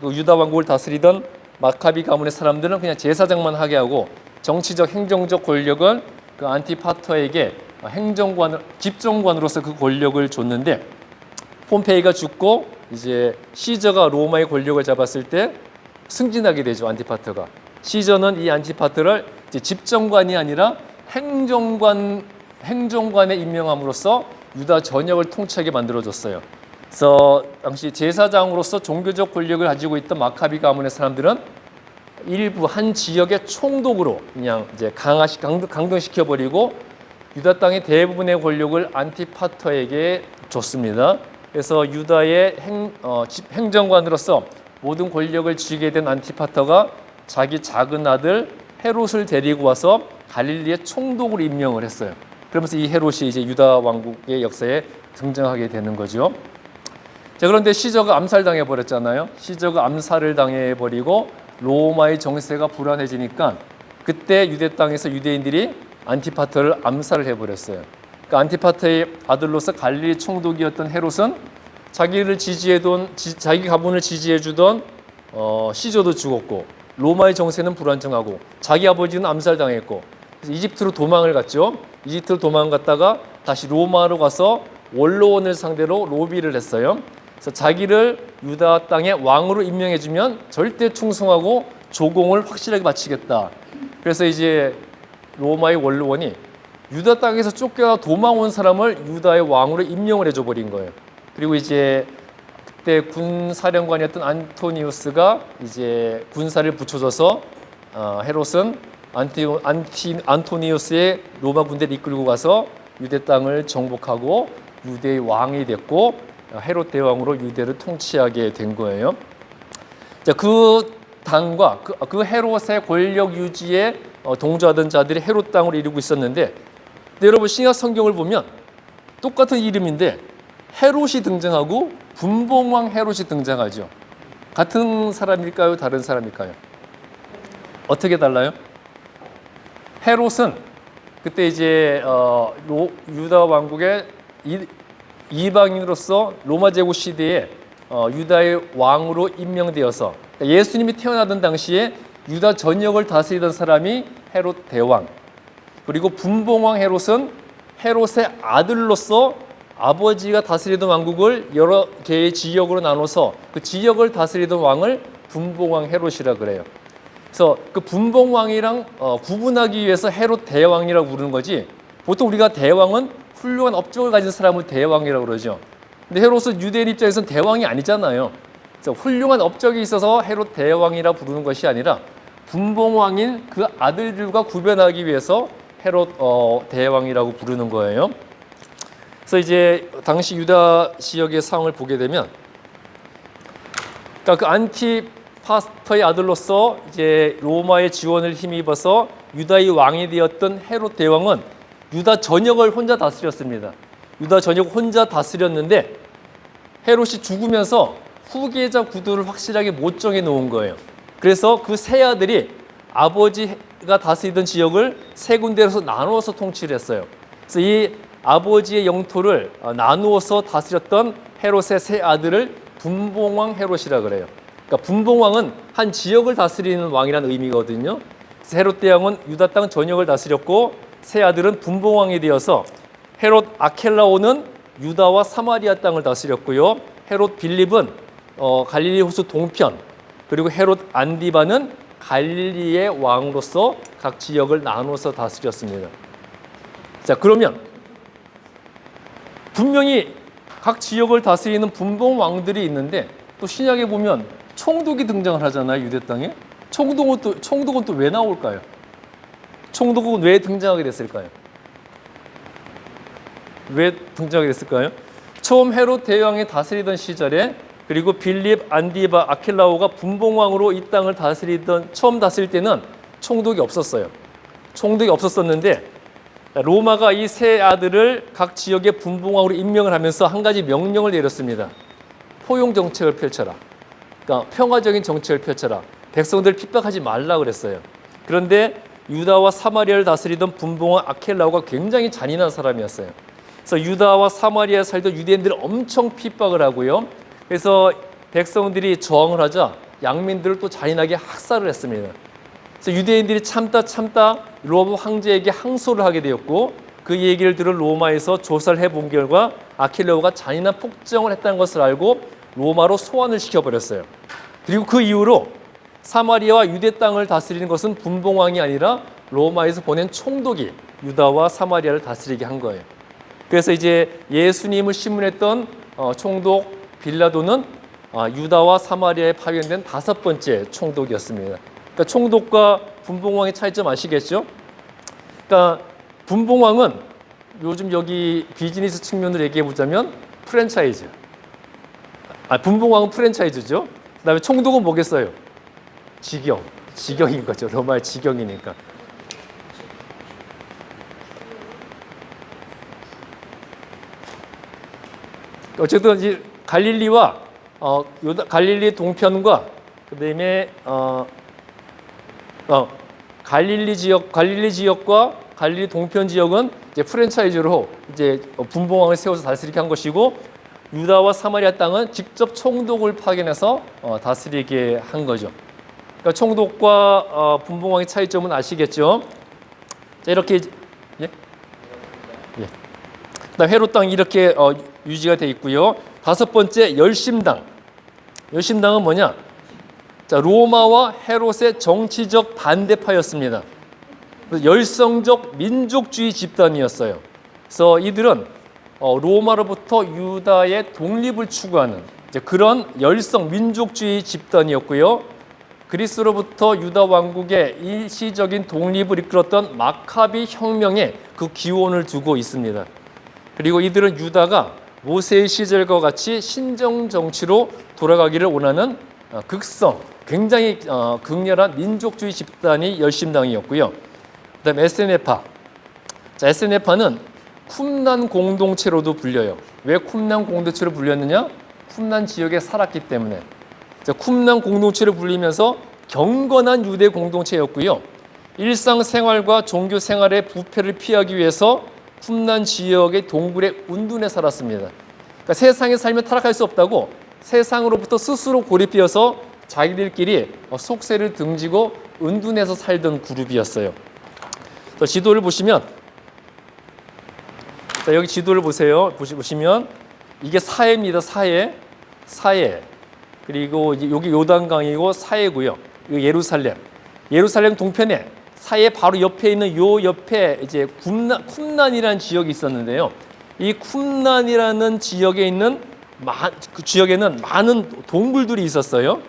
유다 왕국을 다스리던 마카비 가문의 사람들은 그냥 제사장만 하게 하고 정치적 행정적 권력은 그 안티파터에게 집정관으로서 그 권력을 줬는데 폼페이가 죽고 이제 시저가 로마의 권력을 잡았을 때 승진하게 되죠. 안티파터가. 시저는 이 안티파터를 이제 집정관이 아니라 행정관에 임명함으로써 유다 전역을 통치하게 만들어줬어요. 그래서 당시 제사장으로서 종교적 권력을 가지고 있던 마카비 가문의 사람들은 일부 한 지역의 총독으로 그냥 이제 강등시켜 버리고 유다 땅의 대부분의 권력을 안티파터에게 줬습니다. 그래서 유다의 행정관으로서 모든 권력을 쥐게 된 안티파터가 자기 작은 아들 헤롯을 데리고 와서 갈릴리의 총독으로 임명을 했어요. 그러면서 이 헤롯이 이제 유다 왕국의 역사에 등장하게 되는 거죠. 자, 그런데 시저가 암살당해 버렸잖아요. 시저가 암살을 당해 버리고 로마의 정세가 불안해지니까 그때 유대 땅에서 유대인들이 안티파터를 암살을 해 버렸어요. 그러니까 안티파터의 아들로서 갈릴리 총독이었던 헤롯은 자기 가문을 지지해주던 시저도 죽었고 로마의 정세는 불안정하고 자기 아버지는 암살당했고 그래서 이집트로 도망을 갔죠. 이집트로 도망갔다가 다시 로마로 가서 원로원을 상대로 로비를 했어요. 그래서 자기를 유다 땅의 왕으로 임명해주면 절대 충성하고 조공을 확실하게 바치겠다. 그래서 이제 로마의 원로원이 유다 땅에서 쫓겨나 도망온 사람을 유다의 왕으로 임명을 해줘 버린 거예요. 그리고 이제 그때 군사령관이었던 안토니우스가 이제 군사를 붙여줘서 헤롯은 안토니우스의 로마 군대를 이끌고 가서 유대 땅을 정복하고 유대의 왕이 됐고 헤롯 대왕으로 유대를 통치하게 된 거예요. 자, 그 당과 그 헤롯의 권력 유지에 동조하던 자들이 헤롯 땅으로 이루고 있었는데, 근데 여러분 신약 성경을 보면 똑같은 이름인데 헤롯이 등장하고 분봉왕 헤롯이 등장하죠. 같은 사람일까요? 다른 사람일까요? 어떻게 달라요? 헤롯은 그때 이제 유다 왕국의 이방인으로서 로마 제국 시대에 유다의 왕으로 임명되어서 예수님이 태어나던 당시에 유다 전역을 다스리던 사람이 헤롯 대왕, 그리고 분봉왕 헤롯은 헤롯의 아들로서 아버지가 다스리던 왕국을 여러 개의 지역으로 나눠서 그 지역을 다스리던 왕을 분봉왕 헤롯이라 그래요. 그래서 그 분봉왕이랑 구분하기 위해서 헤롯 대왕이라고 부르는 거지, 보통 우리가 대왕은 훌륭한 업적을 가진 사람을 대왕이라고 그러죠. 근데 헤롯은 유대인 입장에서는 대왕이 아니잖아요. 그래서 훌륭한 업적이 있어서 헤롯 대왕이라 부르는 것이 아니라 분봉왕인 그 아들들과 구별하기 위해서 헤롯 대왕이라고 부르는 거예요. 그래서 이제 당시 유다 지역의 상황을 보게 되면, 그러니까 그 안티파스터의 아들로서 이제 로마의 지원을 힘입어서 유다의 왕이 되었던 헤롯 대왕은 유다 전역을 혼자 다스렸습니다. 유다 전역을 혼자 다스렸는데 헤롯이 죽으면서 후계자 구도를 확실하게 못 정해 놓은 거예요. 그래서 그 세 아들이 아버지가 다스리던 지역을 세 군데에서 나누어서 통치를 했어요. 그래서 이 아버지의 영토를 나누어서 다스렸던 헤롯의 세 아들을 분봉왕 헤롯이라 그래요. 그러니까 분봉왕은 한 지역을 다스리는 왕이라는 의미거든요. 그래서 헤롯 대왕은 유다 땅 전역을 다스렸고 세 아들은 분봉왕이 되어서 헤롯 아켈라오는 유다와 사마리아 땅을 다스렸고요. 헤롯 빌립은 갈릴리 호수 동편, 그리고 헤롯 안디바는 갈릴리의 왕으로서 각 지역을 나눠서 다스렸습니다. 자, 그러면 분명히 각 지역을 다스리는 분봉 왕들이 있는데 또 신약에 보면 총독이 등장을 하잖아요. 유대 땅에. 총독은 또 왜 나올까요? 총독은 왜 등장하게 됐을까요? 왜 등장하게 됐을까요? 처음 헤롯 대왕이 다스리던 시절에, 그리고 빌립, 안디바, 아킬라오가 분봉왕으로 이 땅을 처음 다스릴 때는 총독이 없었어요. 총독이 없었었는데 로마가 이 세 아들을 각 지역의 분봉왕으로 임명을 하면서 한 가지 명령을 내렸습니다. 포용 정책을 펼쳐라. 그러니까 평화적인 정책을 펼쳐라. 백성들 핍박하지 말라 그랬어요. 그런데 유다와 사마리아를 다스리던 분봉왕 아켈라오가 굉장히 잔인한 사람이었어요. 그래서 유다와 사마리아에 살던 유대인들을 엄청 핍박을 하고요. 그래서 백성들이 저항을 하자 양민들을 또 잔인하게 학살을 했습니다. 그래서 유대인들이 참다 로마 황제에게 항소를 하게 되었고, 그 얘기를 들은 로마에서 조사를 해본 결과 아킬레오가 잔인한 폭정을 했다는 것을 알고 로마로 소환을 시켜버렸어요. 그리고 그 이후로 사마리아와 유대 땅을 다스리는 것은 분봉왕이 아니라 로마에서 보낸 총독이 유다와 사마리아를 다스리게 한 거예요. 그래서 이제 예수님을 신문했던 총독 빌라도는 유다와 사마리아에 파견된 5번째 총독이었습니다. 그러니까 총독과 분봉왕의 차이점 아시겠죠? 그러니까 분봉왕은 요즘 여기 비즈니스 측면으로 얘기해 보자면 프랜차이즈. 분봉왕은 프랜차이즈죠. 그다음에 총독은 뭐겠어요? 직영인 거죠. 로마의 직영이니까. 어쨌든 이제 갈릴리와 갈릴리 동편과 그다음에 갈릴리 지역과 갈릴리 동편 지역은 이제 프랜차이즈로 이제 분봉왕을 세워서 다스리게 한 것이고, 유다와 사마리아 땅은 직접 총독을 파견해서 다스리게 한 거죠. 그러니까 총독과 분봉왕의 차이점은 아시겠죠? 자, 이렇게 예? 그다음 헤롯 땅이 이렇게 유지가 돼 있고요. 5번째 열심당. 열심당은 뭐냐? 자, 로마와 헤롯의 정치적 반대파였습니다. 열성적 민족주의 집단이었어요. 그래서 이들은 로마로부터 유다의 독립을 추구하는 그런 열성 민족주의 집단이었고요. 그리스로부터 유다 왕국의 일시적인 독립을 이끌었던 마카비 혁명의 그 기원을 두고 있습니다. 그리고 이들은 유다가 모세의 시절과 같이 신정 정치로 돌아가기를 원하는 굉장히 극렬한 민족주의 집단이 열심당이었고요. 그다음에 에세네파. 자, 에세네파는 쿰난 공동체로도 불려요. 왜 쿰난 공동체로 불렸느냐? 쿰난 지역에 살았기 때문에. 자, 쿰난 공동체로 불리면서 경건한 유대 공동체였고요. 일상생활과 종교생활의 부패를 피하기 위해서 쿰난 지역의 동굴의 운둔에 살았습니다. 그러니까 세상에 살면 타락할 수 없다고 세상으로부터 스스로 고립되어서 자기들끼리 속세를 등지고 은둔해서 살던 그룹이었어요. 지도를 보시면, 자, 여기 지도를 보세요. 보시면 이게 사해입니다. 사해. 그리고 여기 요단강이고 사해고요. 이거 예루살렘 동편에 사해 바로 옆에 있는 요 옆에 이제 쿰난이라는 지역이 있었는데요. 이 쿰난이라는 지역에 있는 그 지역에는 많은 동굴들이 있었어요.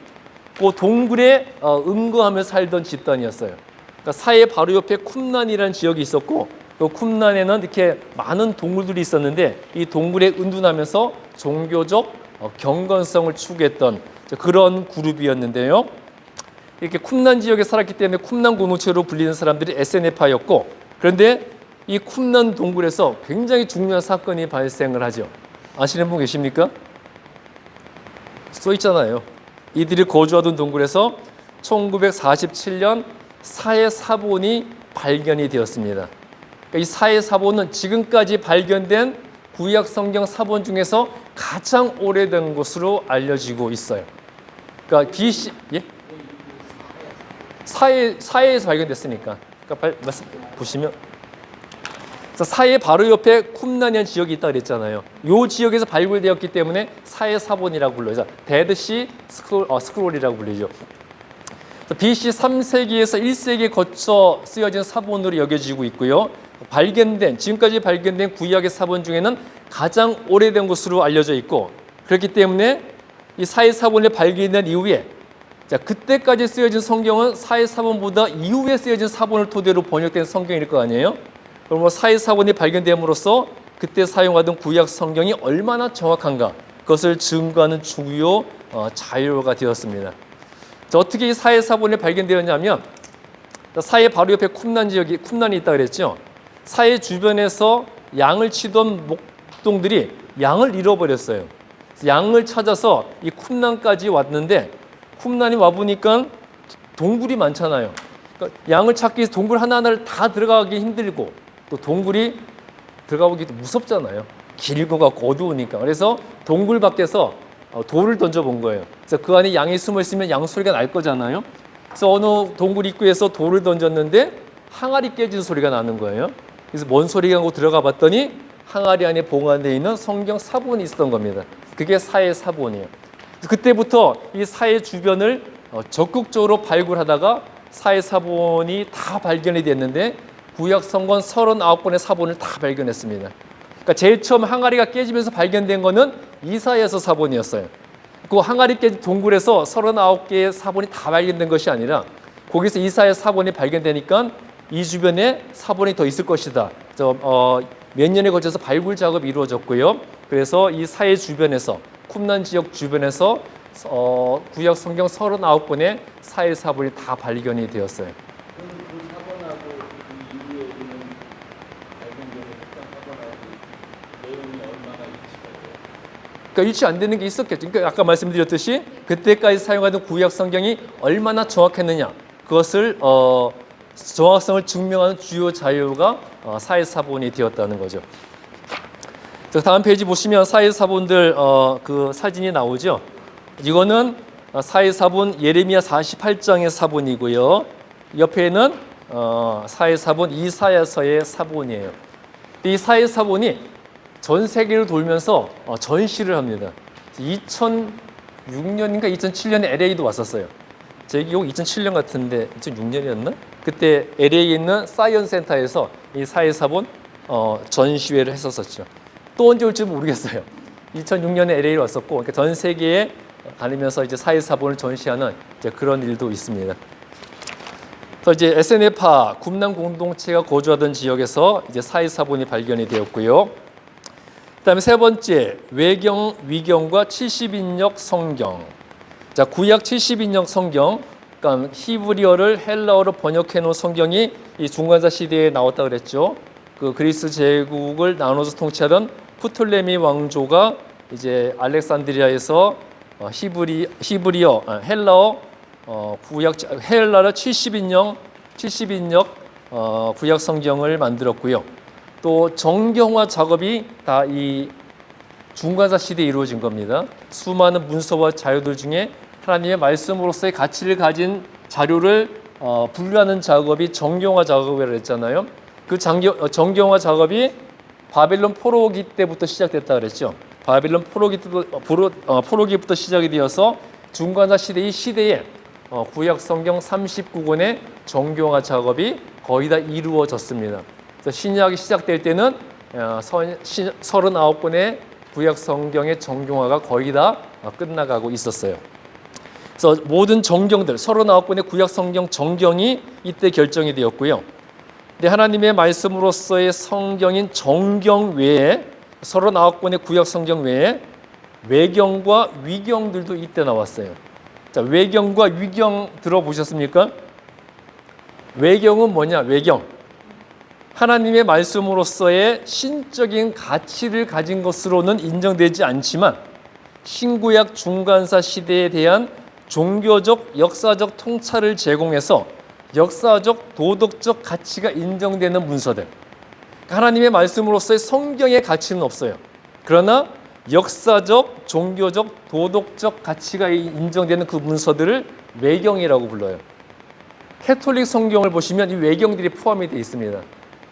그 동굴에 응거하며 살던 집단이었어요. 그러니까 사해 바로 옆에 쿰난이라는 지역이 있었고, 또 쿰난에는 이렇게 많은 동굴들이 있었는데 이 동굴에 은둔하면서 종교적 경건성을 추구했던 그런 그룹이었는데요. 이렇게 쿰난 지역에 살았기 때문에 쿰난 공동체로 불리는 사람들이 에세네파였고, 그런데 이 쿰난 동굴에서 굉장히 중요한 사건이 발생을 하죠. 아시는 분 계십니까? 써 있잖아요. 이들이 거주하던 동굴에서 1947년 사해사본이 발견이 되었습니다. 그러니까 이 사해사본은 지금까지 발견된 구약 성경 사본 중에서 가장 오래된 것으로 알려지고 있어요. 그러니까 BC 사해에서 발견됐으니까. 그러니까 말씀 보시면 사해 바로 옆에 쿰난이라는 지역이 있다 그랬잖아요. 이 지역에서 발굴되었기 때문에 사해사본이라고 불러요. 데드시 스크롤이라고 불리죠. BC 3세기에서 1세기에 거쳐 쓰여진 사본으로 여겨지고 있고요. 지금까지 발견된 구약의 사본 중에는 가장 오래된 것으로 알려져 있고, 그렇기 때문에 이 사해사본이 발견된 이후에 그때까지 쓰여진 성경은 사해사본보다 이후에 쓰여진 사본을 토대로 번역된 성경일 거 아니에요? 그럼 사해사본이 발견됨으로써 그때 사용하던 구약 성경이 얼마나 정확한가, 그것을 증거하는 주요 자료가 되었습니다. 어떻게 이 사해사본이 발견되었냐면, 사해 바로 옆에 쿰난이 있다 그랬죠. 사해 주변에서 양을 치던 목동들이 양을 잃어버렸어요. 양을 찾아서 이 쿰난까지 왔는데, 쿰난이 와보니까 동굴이 많잖아요. 그러니까 양을 찾기 위해서 동굴 하나하나를 다 들어가기 힘들고, 또 동굴이 들어가보기도 무섭잖아요. 길고 같고 어두우니까. 그래서 동굴 밖에서 돌을 던져본 거예요. 그래서 그 안에 양이 숨어 있으면 양 소리가 날 거잖아요. 그래서 어느 동굴 입구에서 돌을 던졌는데 항아리 깨진 소리가 나는 거예요. 그래서 뭔 소리가 하고 들어가 봤더니 항아리 안에 보관되어 있는 성경 사본이 있었던 겁니다. 그게 사해사본이에요. 그때부터 이 사해 주변을 적극적으로 발굴하다가 사해사본이 다 발견이 됐는데, 구약 성경 39권의 사본을 다 발견했습니다. 그러니까 제일 처음 항아리가 깨지면서 발견된 거는 이사야서 사본이었어요. 그 항아리 깨진 동굴에서 39개의 사본이 다 발견된 것이 아니라 거기서 이사야 사본이 발견되니까 이 주변에 사본이 더 있을 것이다. 몇 년에 걸쳐서 발굴 작업이 이루어졌고요. 그래서 이 사해 주변에서, 쿰난 지역 주변에서 구약 성경 39권의 사해 사본이 다 발견이 되었어요. 그럼 그 사본하고 그 이후에 있는 발견되는 특정 사본하고 내용이 얼마나 일치가 돼요? 그러니까 일치 안 되는 게 있었겠죠. 그러니까 아까 말씀드렸듯이 그때까지 사용하던 구약 성경이 얼마나 정확했느냐, 그것을 정확성을 증명하는 주요 자료가 사해사본이 되었다는 거죠. 다음 페이지 보시면 사해사본들 그 사진이 나오죠. 이거는 사해사본 예레미야 48장의 사본이고요. 옆에는 사해사본 이사야서의 사본이에요. 이 사해사본이 전 세계를 돌면서 전시를 합니다. 2006년인가 2007년에 LA도 왔었어요. 제 기억 2007년 같은데 2006년이었나? 그때 LA에 있는 사이언스 센터에서 이 사해사본 전시회를 했었었죠. 또 언제 올지 모르겠어요. 2006년에 LA에 왔었고, 그러니까 전 세계에 다니면서 이제 사해사본을 전시하는 이제 그런 일도 있습니다. 그래서 이제 SNF파 쿰난 공동체가 거주하던 지역에서 이제 사해사본이 발견이 되었고요. 그다음에 세 번째, 외경, 위경과 70인역 성경. 자, 구약 70인역 성경, 그러니까 히브리어를 헬라어로 번역해 놓은 성경이 이 중간사 시대에 나왔다 그랬죠. 그 그리스 제국을 나눠서 통치하던 프톨레미 왕조가 이제 알렉산드리아에서 히브리어, 헬라어 구약 헬라어 70인역 구약 성경을 만들었고요. 또 정경화 작업이 다 이 중간사 시대에 이루어진 겁니다. 수많은 문서와 자료들 중에 하나님의 말씀으로서의 가치를 가진 자료를 분류하는 작업이 정경화 작업이라고 했잖아요. 그 정경화 작업이 바벨론 포로기 때부터 시작됐다 그랬죠. 바벨론 포로기부터 시작이 되어서 중간사 시대 이 시대에 구약 성경 39권의 정경화 작업이 거의 다 이루어졌습니다. 그래서 신약이 시작될 때는 39권의 구약 성경의 정경화가 거의 다 끝나가고 있었어요. 그래서 모든 정경들 39권의 구약 성경 정경이 이때 결정이 되었고요. 근데 하나님의 말씀으로서의 성경인 정경 외에 39권의 구약 성경 외에 외경과 위경들도 이때 나왔어요. 자, 외경과 위경 들어보셨습니까? 외경은 뭐냐? 외경. 하나님의 말씀으로서의 신적인 가치를 가진 것으로는 인정되지 않지만 신구약 중간사 시대에 대한 종교적, 역사적 통찰을 제공해서 역사적, 도덕적 가치가 인정되는 문서들. 하나님의 말씀으로서의 성경의 가치는 없어요. 그러나 역사적, 종교적, 도덕적 가치가 인정되는 그 문서들을 외경이라고 불러요. 캐톨릭 성경을 보시면 이 외경들이 포함이 되어 있습니다.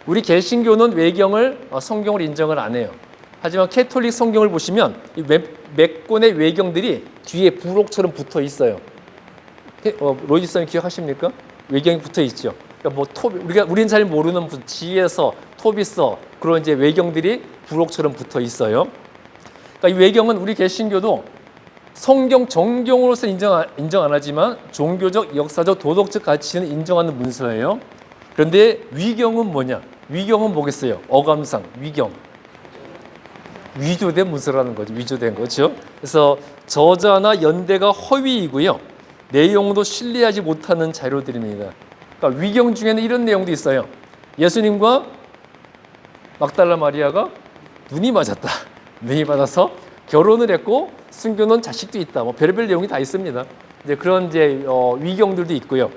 우리 개신교는 외경을 성경을 인정을 안 해요. 하지만 캐톨릭 성경을 보시면 이 몇 권의 외경들이 뒤에 부록처럼 붙어 있어요. 로이지스님 기억하십니까? 외경이 붙어 있죠. 그러니까 뭐 우리는 잘 모르는 무슨 지에서 토비서 그런 이제 외경들이 부록처럼 붙어 있어요. 그러니까 이 외경은 우리 개신교도 성경 정경으로서 인정 안 하지만 종교적, 역사적, 도덕적 가치는 인정하는 문서예요. 그런데 위경은 뭐냐? 위경은 뭐겠어요? 어감상, 위경. 위조된 문서라는 거죠. 위조된 거죠. 그래서 저자나 연대가 허위이고요. 내용도 신뢰하지 못하는 자료들입니다. 그러니까 위경 중에는 이런 내용도 있어요. 예수님과 막달라 마리아가 눈이 맞았다. 눈이 맞아서 결혼을 했고 숨겨놓은 자식도 있다. 뭐 별의별 내용이 다 있습니다. 이제 그런 위경들도 있고요.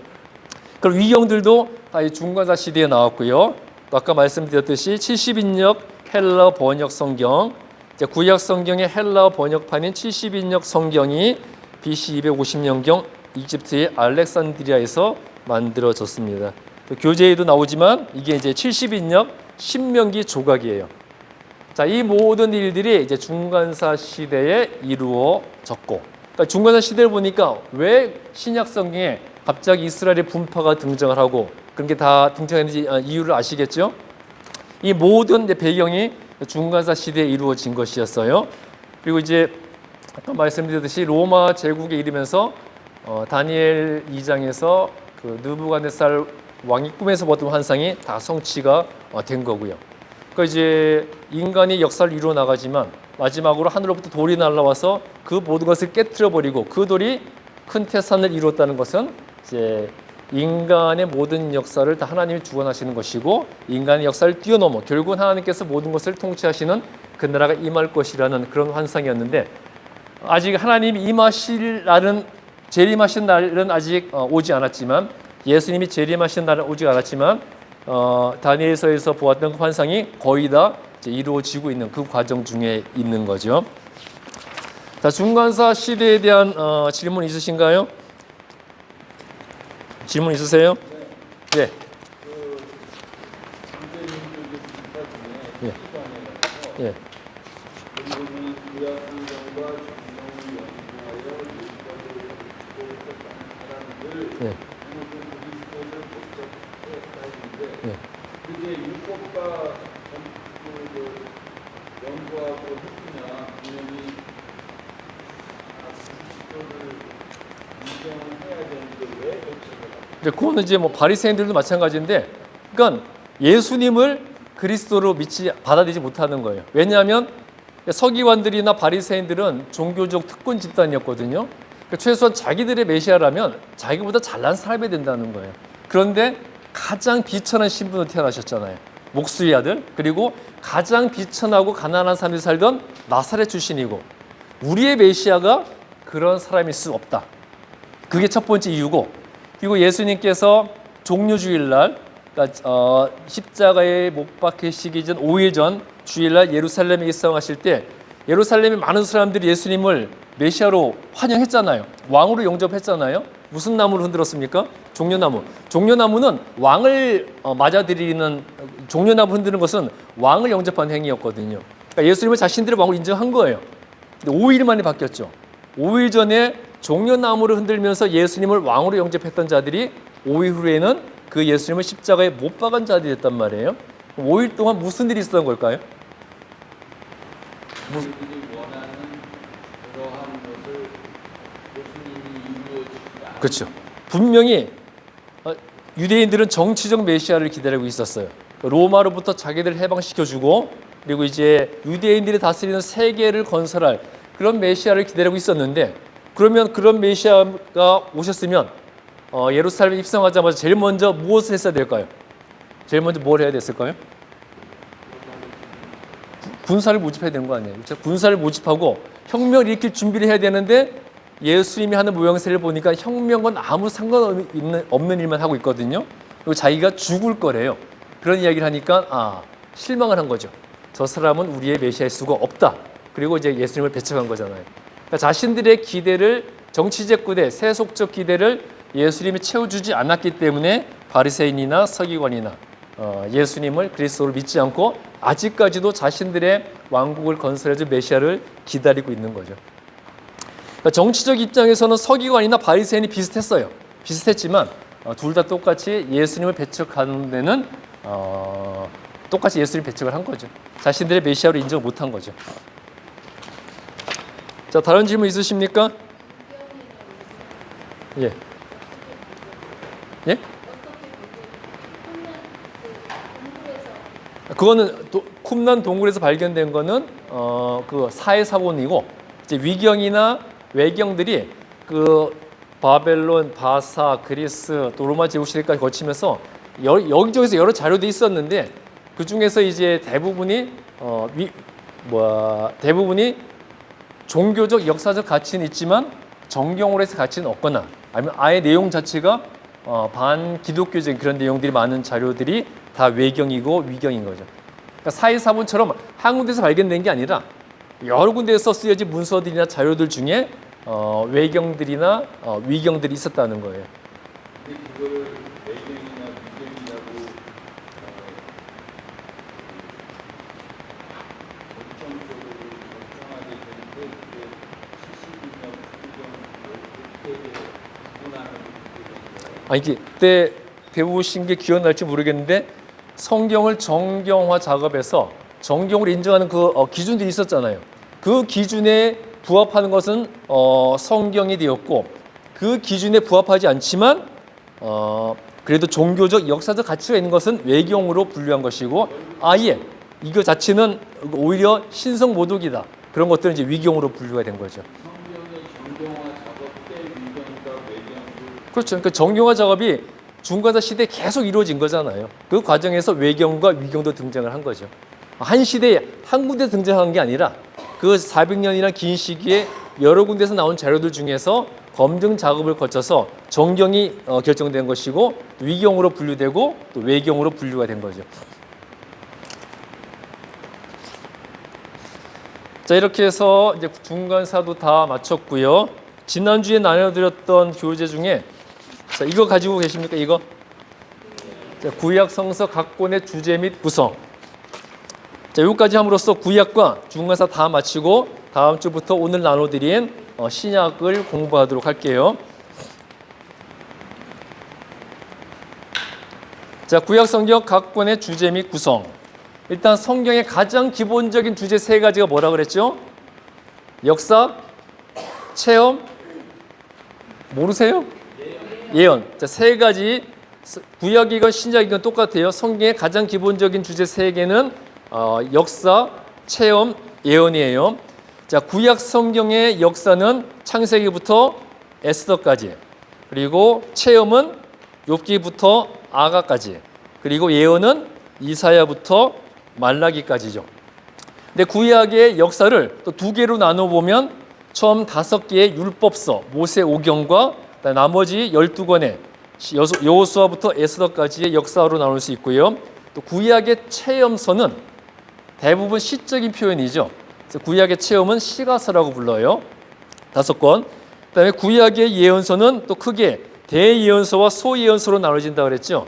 그런 위경들도 다 중간사 시대에 나왔고요. 또 아까 말씀드렸듯이 70인역 헬러 번역 성경, 구약 성경의 헬러 번역판인 70인역 성경이 BC 250년경 이집트의 알렉산드리아에서 만들어졌습니다. 교재에도 나오지만 이게 이제 70인역 신명기 조각이에요. 자, 이 모든 일들이 이제 중간사 시대에 이루어졌고, 그러니까 중간사 시대를 보니까 왜 신약 성경에 갑자기 이스라엘의 분파가 등장을 하고 그런 게 다 등장했는지 이유를 아시겠죠? 이 모든 배경이 중간사 시대에 이루어진 것이었어요. 그리고 이제 아까 말씀드렸듯이 로마 제국에 이르면서 다니엘 2장에서 그 느부갓네살 왕이 꿈에서 봤던 환상이 다 성취가 된 거고요. 그러니까 이제 인간이 역사를 이루어 나가지만 마지막으로 하늘로부터 돌이 날아와서 그 모든 것을 깨트려 버리고 그 돌이 큰 태산을 이루었다는 것은 이제 인간의 모든 역사를 다 하나님이 주관하시는 것이고 인간의 역사를 뛰어넘어 결국은 하나님께서 모든 것을 통치하시는 그 나라가 임할 것이라는 그런 환상이었는데 아직 하나님이 임하실 날은 재림하신 날은 아직 오지 않았지만 예수님이 재림하신 날은 오지 않았지만 다니엘서에서 보았던 그 환상이 거의 다 이제 이루어지고 있는 그 과정 중에 있는 거죠. 자, 중간사 시대에 대한 질문 있으신가요? 질문 있으세요? 네. 예. 예. 예. 그게 율법과 연구하고 했으면 분명히 그리스도를 인정을 해야 되는데 왜 그렇죠? 그거는 이제 뭐 바리새인들도 마찬가지인데, 그러니까 예수님을 그리스도로 받아들이지 못하는 거예요. 왜냐하면 서기관들이나 바리새인들은 종교적 특권 집단이었거든요. 그러니까 최소한 자기들의 메시아라면 자기보다 잘난 사람이 된다는 거예요. 그런데 가장 비천한 신분으로 태어나셨잖아요. 목수의 아들, 그리고 가장 비천하고 가난한 사람들이 살던 나사렛 출신이고 우리의 메시아가 그런 사람일 수 없다. 그게 첫 번째 이유고, 그리고 예수님께서 종료주일날, 그러니까 십자가에 못 박히시기 전 5일 전 주일날 예루살렘에 입성하실 때 예루살렘의 많은 사람들이 예수님을 메시아로 환영했잖아요. 왕으로 영접했잖아요. 무슨 나무를 흔들었습니까? 종려나무. 종려나무는 왕을 맞아들이는, 종려나무 흔드는 것은 왕을 영접한 행위였거든요. 그러니까 예수님을 자신들의 왕으로 인정한 거예요. 근데 5일 만에 바뀌었죠. 5일 전에 종려나무를 흔들면서 예수님을 왕으로 영접했던 자들이 5일 후에는 그 예수님을 십자가에 못 박은 자들이 됐단 말이에요. 5일 동안 무슨 일이 있었던 걸까요? 그들이 원하는 그러한 것을 예수님이 이루어주지 않은 그렇죠. 분명히 유대인들은 정치적 메시아를 기다리고 있었어요. 로마로부터 자기들을 해방시켜주고 그리고 이제 유대인들이 다스리는 세계를 건설할 그런 메시아를 기다리고 있었는데, 그러면 그런 메시아가 오셨으면 예루살렘에 입성하자마자 제일 먼저 무엇을 했어야 될까요? 제일 먼저 뭘 해야 됐을까요? 군사를 모집해야 되는 거 아니에요? 그렇죠? 군사를 모집하고 혁명을 일으킬 준비를 해야 되는데 예수님이 하는 모양새를 보니까 혁명은 아무 상관없는 일만 하고 있거든요. 그리고 자기가 죽을 거래요. 그런 이야기를 하니까 실망을 한 거죠. 저 사람은 우리의 메시아일 수가 없다. 그리고 이제 예수님을 배척한 거잖아요. 그러니까 자신들의 기대를, 정치적 기대, 세속적 기대를 예수님이 채워주지 않았기 때문에 바리새인이나 서기관이나 예수님을, 그리스도를 믿지 않고 아직까지도 자신들의 왕국을 건설해줄 메시아를 기다리고 있는 거죠. 그러니까 정치적 입장에서는 서기관이나 바리새인이 비슷했어요. 비슷했지만 둘 다 똑같이 예수님을 배척하는 데는 똑같이 예수님 배척을 한 거죠. 자신들의 메시아로 인정을 못한 거죠. 자, 다른 질문 있으십니까? 예. 예? 그거는 쿰란 동굴에서 발견된 거는 그 사회 사본이고, 이제 위경이나 외경들이 그 바벨론, 바사, 그리스, 또 로마 제국시대까지 거치면서 여기저기서 여러 자료들이 있었는데 그 중에서 이제 대부분이 종교적, 역사적 가치는 있지만 정경으로 해서 가치는 없거나, 아니면 아예 내용 자체가 반기독교적인 그런 내용들이 많은 자료들이 다 외경이고 위경인 거죠. 그러니까 사회사본처럼 한 군데서 발견된 게 아니라 여러 군데에서 쓰여진 문서들이나 자료들 중에 외경들이나 위경들이 있었다는 거예요. 근데 그거를 외경이나 위경이라고 결정적으로 결정하게 되는데 그게 70이나 90년 그렇게 구분하는 게 이게 그때 배우신 게 기억날지 모르겠는데 성경을 정경화 작업에서 정경으로 인정하는 그 기준들이 있었잖아요. 그 기준에 부합하는 것은 성경이 되었고, 그 기준에 부합하지 않지만 그래도 종교적, 역사적 가치가 있는 것은 외경으로 분류한 것이고, 아예 이거 자체는 오히려 신성 모독이다. 그런 것들은 이제 위경으로 분류가 된 거죠. 성경의 정경화 작업 때 위경과 외경을 그렇죠. 그러니까 정경화 작업이 중간사 시대에 계속 이루어진 거잖아요. 그 과정에서 외경과 위경도 등장을 한 거죠. 한 시대에 한 군데 등장한 게 아니라 그 400년이나 긴 시기에 여러 군데서 나온 자료들 중에서 검증 작업을 거쳐서 정경이 결정된 것이고, 위경으로 분류되고 또 외경으로 분류가 된 거죠. 자, 이렇게 해서 이제 중간사도 다 마쳤고요. 지난주에 나눠드렸던 교재 중에 자, 이거 가지고 계십니까? 이거? 자, 구약 성서 각 권의 주제 및 구성. 자, 여기까지 함으로써 구약과 중간사 다 마치고 다음 주부터 오늘 나눠드린 신약을 공부하도록 할게요. 자, 구약 성경 각 권의 주제 및 구성. 일단 성경의 가장 기본적인 주제 세 가지가 뭐라 그랬죠? 역사, 체험, 모르세요? 예언. 자, 세 가지, 구약이건 신약이건 똑같아요. 성경의 가장 기본적인 주제 세 개는 역사, 체험, 예언이에요. 자, 구약 성경의 역사는 창세기부터 에스더까지, 그리고 체험은 욥기부터 아가까지, 그리고 예언은 이사야부터 말라기까지죠. 근데 구약의 역사를 또 두 개로 나눠 보면 처음 5개의 율법서, 모세오경과 나머지 12권의 여호수아부터 에스더까지의 역사로 나눌 수 있고요. 또 구약의 체험서는 대부분 시적인 표현이죠. 그래서 구약의 체험은 시가서라고 불러요. 5권. 그다음에 구약의 예언서는 또 크게 대예언서와 소예언서로 나눠진다 그랬죠.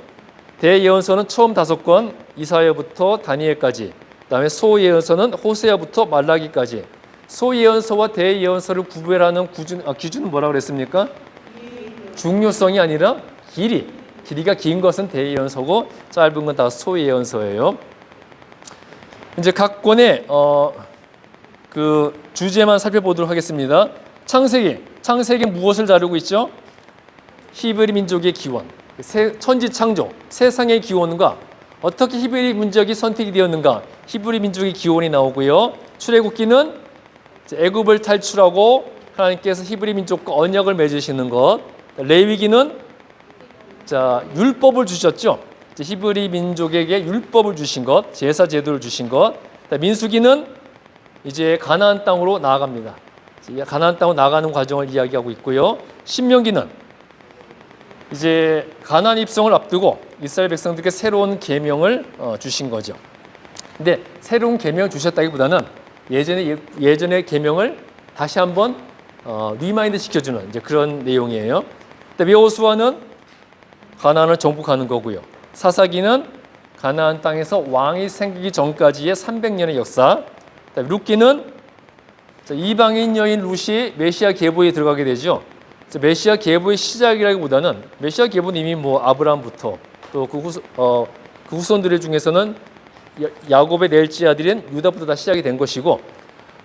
대예언서는 처음 5권, 이사야부터 다니엘까지. 그다음에 소예언서는 호세아부터 말라기까지. 소예언서와 대예언서를 구별하는 기준은 뭐라고 그랬습니까? 중요성이 아니라 길이가 긴 것은 대예언서고 짧은 건 다 소예언서예요. 이제 각 권의 그 주제만 살펴보도록 하겠습니다. 창세기 무엇을 다루고 있죠? 히브리 민족의 기원, 천지 창조, 세상의 기원과 어떻게 히브리 민족이 선택이 되었는가, 히브리 민족의 기원이 나오고요. 출애굽기는 애굽을 탈출하고 하나님께서 히브리 민족과 언약을 맺으시는 것. 레위기는 율법을 주셨죠. 히브리 민족에게 율법을 주신 것, 제사 제도를 주신 것. 민수기는 이제 가나안 땅으로 나아갑니다. 가나안 땅으로 나가는 과정을 이야기하고 있고요. 신명기는 이제 가나안 입성을 앞두고 이스라엘 백성들에게 새로운 계명을 주신 거죠. 근데 새로운 계명을 주셨다기보다는 예전의 계명을 다시 한번 리마인드 시켜주는 이제 그런 내용이에요. 여호수아는 가나안을 정복하는 거고요. 사사기는 가나안 땅에서 왕이 생기기 전까지의 300년의 역사. 룻기는 이방인 여인 룻이 메시아 계보에 들어가게 되죠. 메시아 계보의 시작이라기보다는 메시아 계보는 이미 아브라함부터 또 그 후손들 중에서는 야곱의 넷째 아들인 유다부터 다 시작이 된 것이고,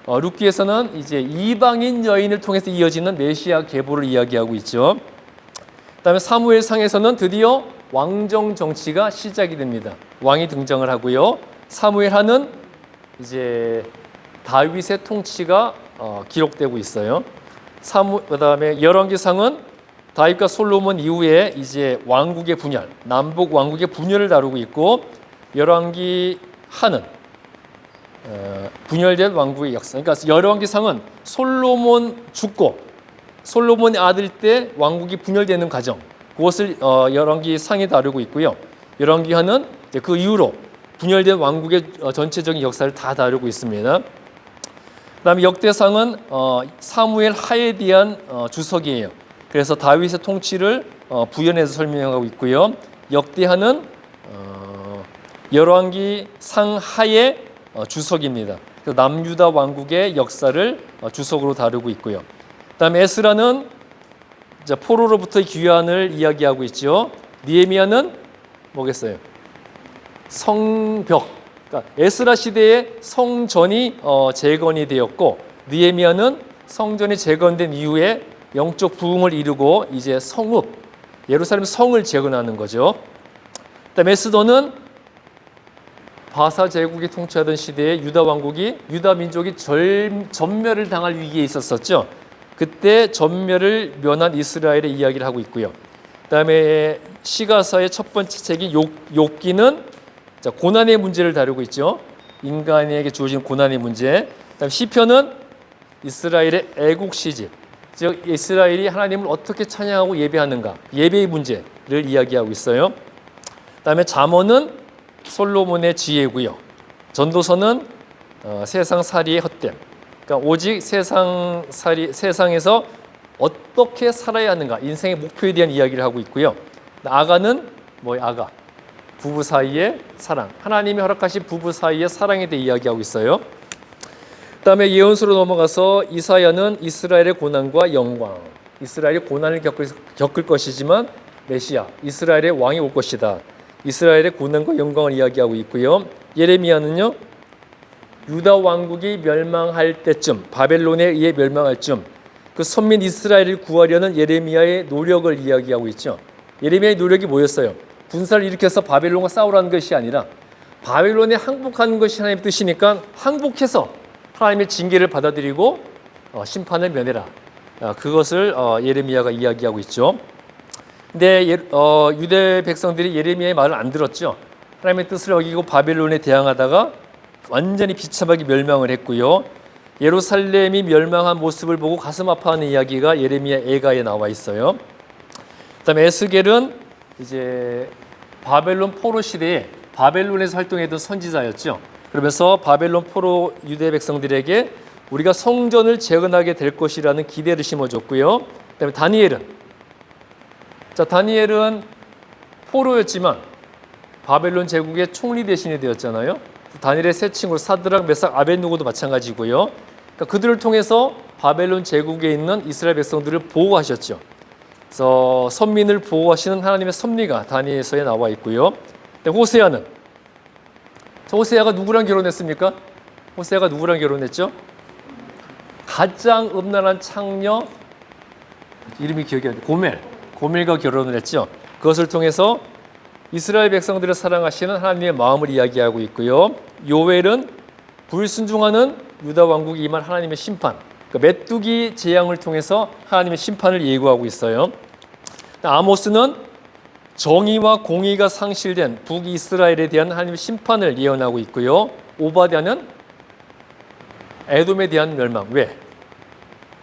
룻기에서는 이제 이방인 여인을 통해서 이어지는 메시아 계보를 이야기하고 있죠. 그다음에 사무엘상에서는 드디어 왕정 정치가 시작이 됩니다. 왕이 등장을 하고요. 사무엘하는 이제 다윗의 통치가 기록되고 있어요. 그다음에 열왕기상은 다윗과 솔로몬 이후에 이제 왕국의 분열, 남북 왕국의 분열을 다루고 있고, 열왕기하는 분열된 왕국의 역사. 그러니까 열왕기상은 솔로몬 죽고 솔로몬의 아들 때 왕국이 분열되는 과정, 그것을 열왕기상이 다루고 있고요. 열왕기하는 그 이후로 분열된 왕국의 전체적인 역사를 다 다루고 있습니다. 그다음에 역대상은 사무엘 하에 대한 주석이에요. 그래서 다윗의 통치를 부연해서 설명하고 있고요. 역대하는 열왕기상 하의 주석입니다. 남유다 왕국의 역사를 주석으로 다루고 있고요. 그다음에 에스라는 포로로부터의 귀환을 이야기하고 있죠. 느헤미야는 뭐겠어요? 성벽. 그러니까 에스라 시대에 성전이 재건이 되었고, 느헤미야는 성전이 재건된 이후에 영적 부흥을 이루고 이제 성읍, 예루살렘 성을 재건하는 거죠. 그다음에 에스더는 바사 제국이 통치하던 시대에 유다 왕국이 유다 민족이 전멸을 당할 위기에 있었었죠. 그때 전멸을 면한 이스라엘의 이야기를 하고 있고요. 그다음에 시가서의 첫 번째 책인 욥기는 고난의 문제를 다루고 있죠. 인간에게 주어진 고난의 문제. 그다음에 시편은 이스라엘의 애국 시집, 즉 이스라엘이 하나님을 어떻게 찬양하고 예배하는가, 예배의 문제를 이야기하고 있어요. 그다음에 잠언은 솔로몬의 지혜고요. 전도서는 세상살이의 헛됨. 그러니까 오직 세상에서 어떻게 살아야 하는가, 인생의 목표에 대한 이야기를 하고 있고요. 아가는 아가? 부부 사이의 사랑, 하나님이 허락하신 부부 사이의 사랑에 대해 이야기하고 있어요. 그다음에 예언서로 넘어가서 이사야는 이스라엘의 고난과 영광, 이스라엘이 고난을 겪을 것이지만 메시아, 이스라엘의 왕이 올 것이다. 이스라엘의 고난과 영광을 이야기하고 있고요. 예레미야는요, 유다 왕국이 멸망할 때쯤, 바벨론에 의해 멸망할 쯤, 그 선민 이스라엘을 구하려는 예레미야의 노력을 이야기하고 있죠. 예레미야의 노력이 뭐였어요? 군사를 일으켜서 바벨론과 싸우라는 것이 아니라 바벨론에 항복하는 것이 하나님의 뜻이니까 항복해서 하나님의 징계를 받아들이고 심판을 면해라. 그것을 예레미야가 이야기하고 있죠. 근데 유대 백성들이 예레미야의 말을 안 들었죠. 하나님의 뜻을 어기고 바벨론에 대항하다가 완전히 비참하게 멸망을 했고요. 예루살렘이 멸망한 모습을 보고 가슴 아파하는 이야기가 예레미야 애가에 나와 있어요. 그다음에 에스겔은 이제 바벨론 포로 시대에 바벨론에서 활동했던 선지자였죠. 그러면서 바벨론 포로 유대 백성들에게 우리가 성전을 재건하게 될 것이라는 기대를 심어줬고요. 그다음에 다니엘은 포로였지만 바벨론 제국의 총리 대신이 되었잖아요. 다니엘의 세 친구 사드락, 메삭, 아벳느고도 마찬가지고요. 그러니까 그들을 통해서 바벨론 제국에 있는 이스라엘 백성들을 보호하셨죠. 그래서 선민을 보호하시는 하나님의 섭리가 다니엘서에 나와 있고요. 호세아가 누구랑 결혼했습니까? 호세아가 누구랑 결혼했죠? 가장 음란한 창녀, 이름이 기억이 안 나요. 고멜과 결혼을 했죠. 그것을 통해서 이스라엘 백성들을 사랑하시는 하나님의 마음을 이야기하고 있고요. 요엘은 불순종하는 유다 왕국이 임할 하나님의 심판, 그러니까 메뚜기 재앙을 통해서 하나님의 심판을 예고하고 있어요. 아모스는 정의와 공의가 상실된 북이스라엘에 대한 하나님의 심판을 예언하고 있고요. 오바댜는 에돔에 대한 멸망. 왜?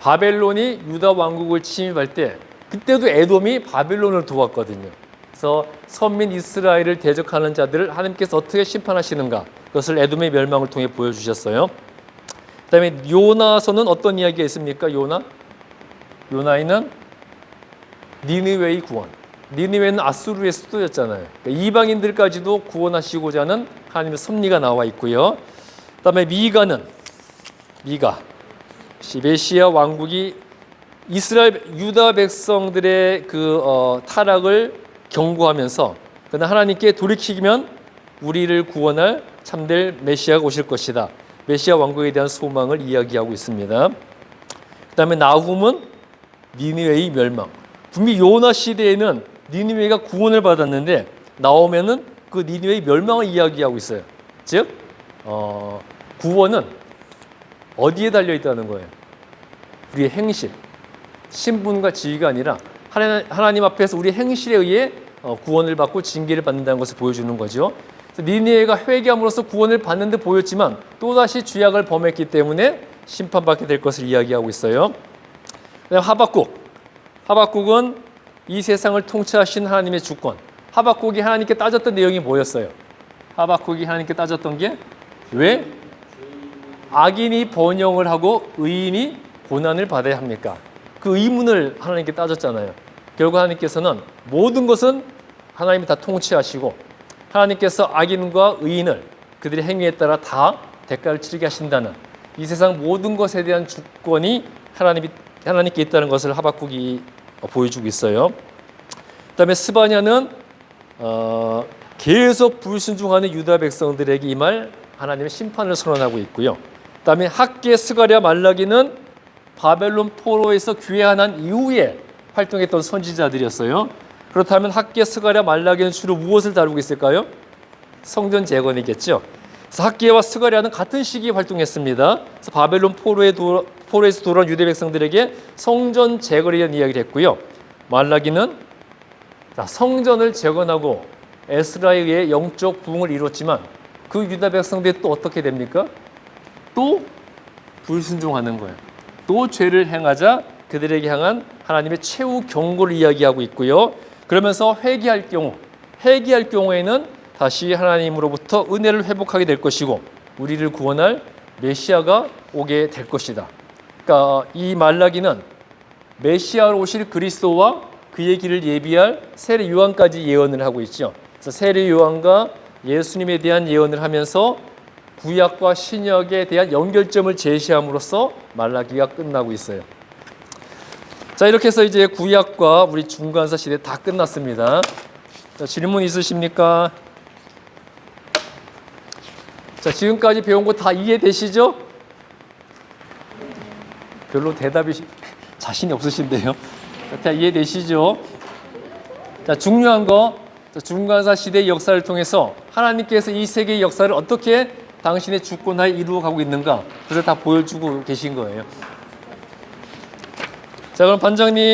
바벨론이 유다 왕국을 침입할 때 그때도 에돔이 바벨론을 도왔거든요. 그래서 선민 이스라엘을 대적하는 자들을 하나님께서 어떻게 심판하시는가, 그것을 에돔의 멸망을 통해 보여주셨어요. 그다음에 요나서는 어떤 이야기가 있습니까? 요나에는 니느웨의 구원. 니느웨는 아수르의 수도였잖아요. 그러니까 이방인들까지도 구원하시고자 하는 하나님의 섭리가 나와 있고요. 그다음에 미가 메시아 왕국이 이스라엘 유다 백성들의 타락을 경고하면서 그러나 하나님께 돌이키면 우리를 구원할 참될 메시아가 오실 것이다. 메시아 왕국에 대한 소망을 이야기하고 있습니다. 그다음에 나훔은 니느웨의 멸망. 분명히 요나 시대에는 니느웨가 구원을 받았는데 나오면은 그 니느웨의 멸망을 이야기하고 있어요. 즉 구원은 어디에 달려 있다는 거예요? 우리의 행실, 신분과 지위가 아니라 하나님 앞에서 우리의 행실에 의해 구원을 받고 징계를 받는다는 것을 보여주는 거죠. 니느웨가 회개함으로써 구원을 받는 듯 보였지만 또다시 죄악을 범했기 때문에 심판받게 될 것을 이야기하고 있어요. 그다음 하박국은 이 세상을 통치하신 하나님의 주권. 하박국이 하나님께 따졌던 내용이 뭐였어요? 하박국이 하나님께 따졌던 게 왜 악인이 번영을 하고 의인이 고난을 받아야 합니까? 그 의문을 하나님께 따졌잖아요. 결국 하나님께서는 모든 것은 하나님이 다 통치하시고 하나님께서 악인과 의인을 그들의 행위에 따라 다 대가를 치르게 하신다는 이 세상 모든 것에 대한 주권이 하나님께 있다는 것을 하박국이 보여주고 있어요. 그다음에 스바냐는 계속 불순종하는 유다 백성들에게 임할 하나님의 심판을 선언하고 있고요. 그다음에 학개, 스가랴, 말라기는 바벨론 포로에서 귀환한 이후에 활동했던 선지자들이었어요. 그렇다면 학개, 스가랴, 말라기는 주로 무엇을 다루고 있을까요? 성전 재건이겠죠. 그래서 학개와 스가랴는 같은 시기에 활동했습니다. 그래서 바벨론 포로에서 돌아온 유대 백성들에게 성전 재건에 대한 이야기를 했고요. 말라기는 성전을 재건하고 에스라에 의해 영적 부흥을 이뤘지만 그 유다 백성들이 또 어떻게 됩니까? 또 불순종하는 거예요. 또 죄를 행하자 그들에게 향한 하나님의 최후 경고를 이야기하고 있고요. 그러면서 회개할 경우에는 다시 하나님으로부터 은혜를 회복하게 될 것이고 우리를 구원할 메시아가 오게 될 것이다. 그러니까 이 말라기는 메시아로 오실 그리스도와 그의 길을 예비할 세례 요한까지 예언을 하고 있죠. 그래서 세례 요한과 예수님에 대한 예언을 하면서 구약과 신약에 대한 연결점을 제시함으로써 말라기가 끝나고 있어요. 자, 이렇게 해서 이제 구약과 우리 중간사 시대 다 끝났습니다. 자, 질문 있으십니까? 자, 지금까지 배운 거 다 이해되시죠? 별로 대답이 자신이 없으신데요. 다 이해되시죠? 자, 중요한 거 중간사 시대의 역사를 통해서 하나님께서 이 세계의 역사를 어떻게 당신의 주권하에 이루어가고 있는가, 그래서 다 보여주고 계신 거예요. 자, 그럼 반장님.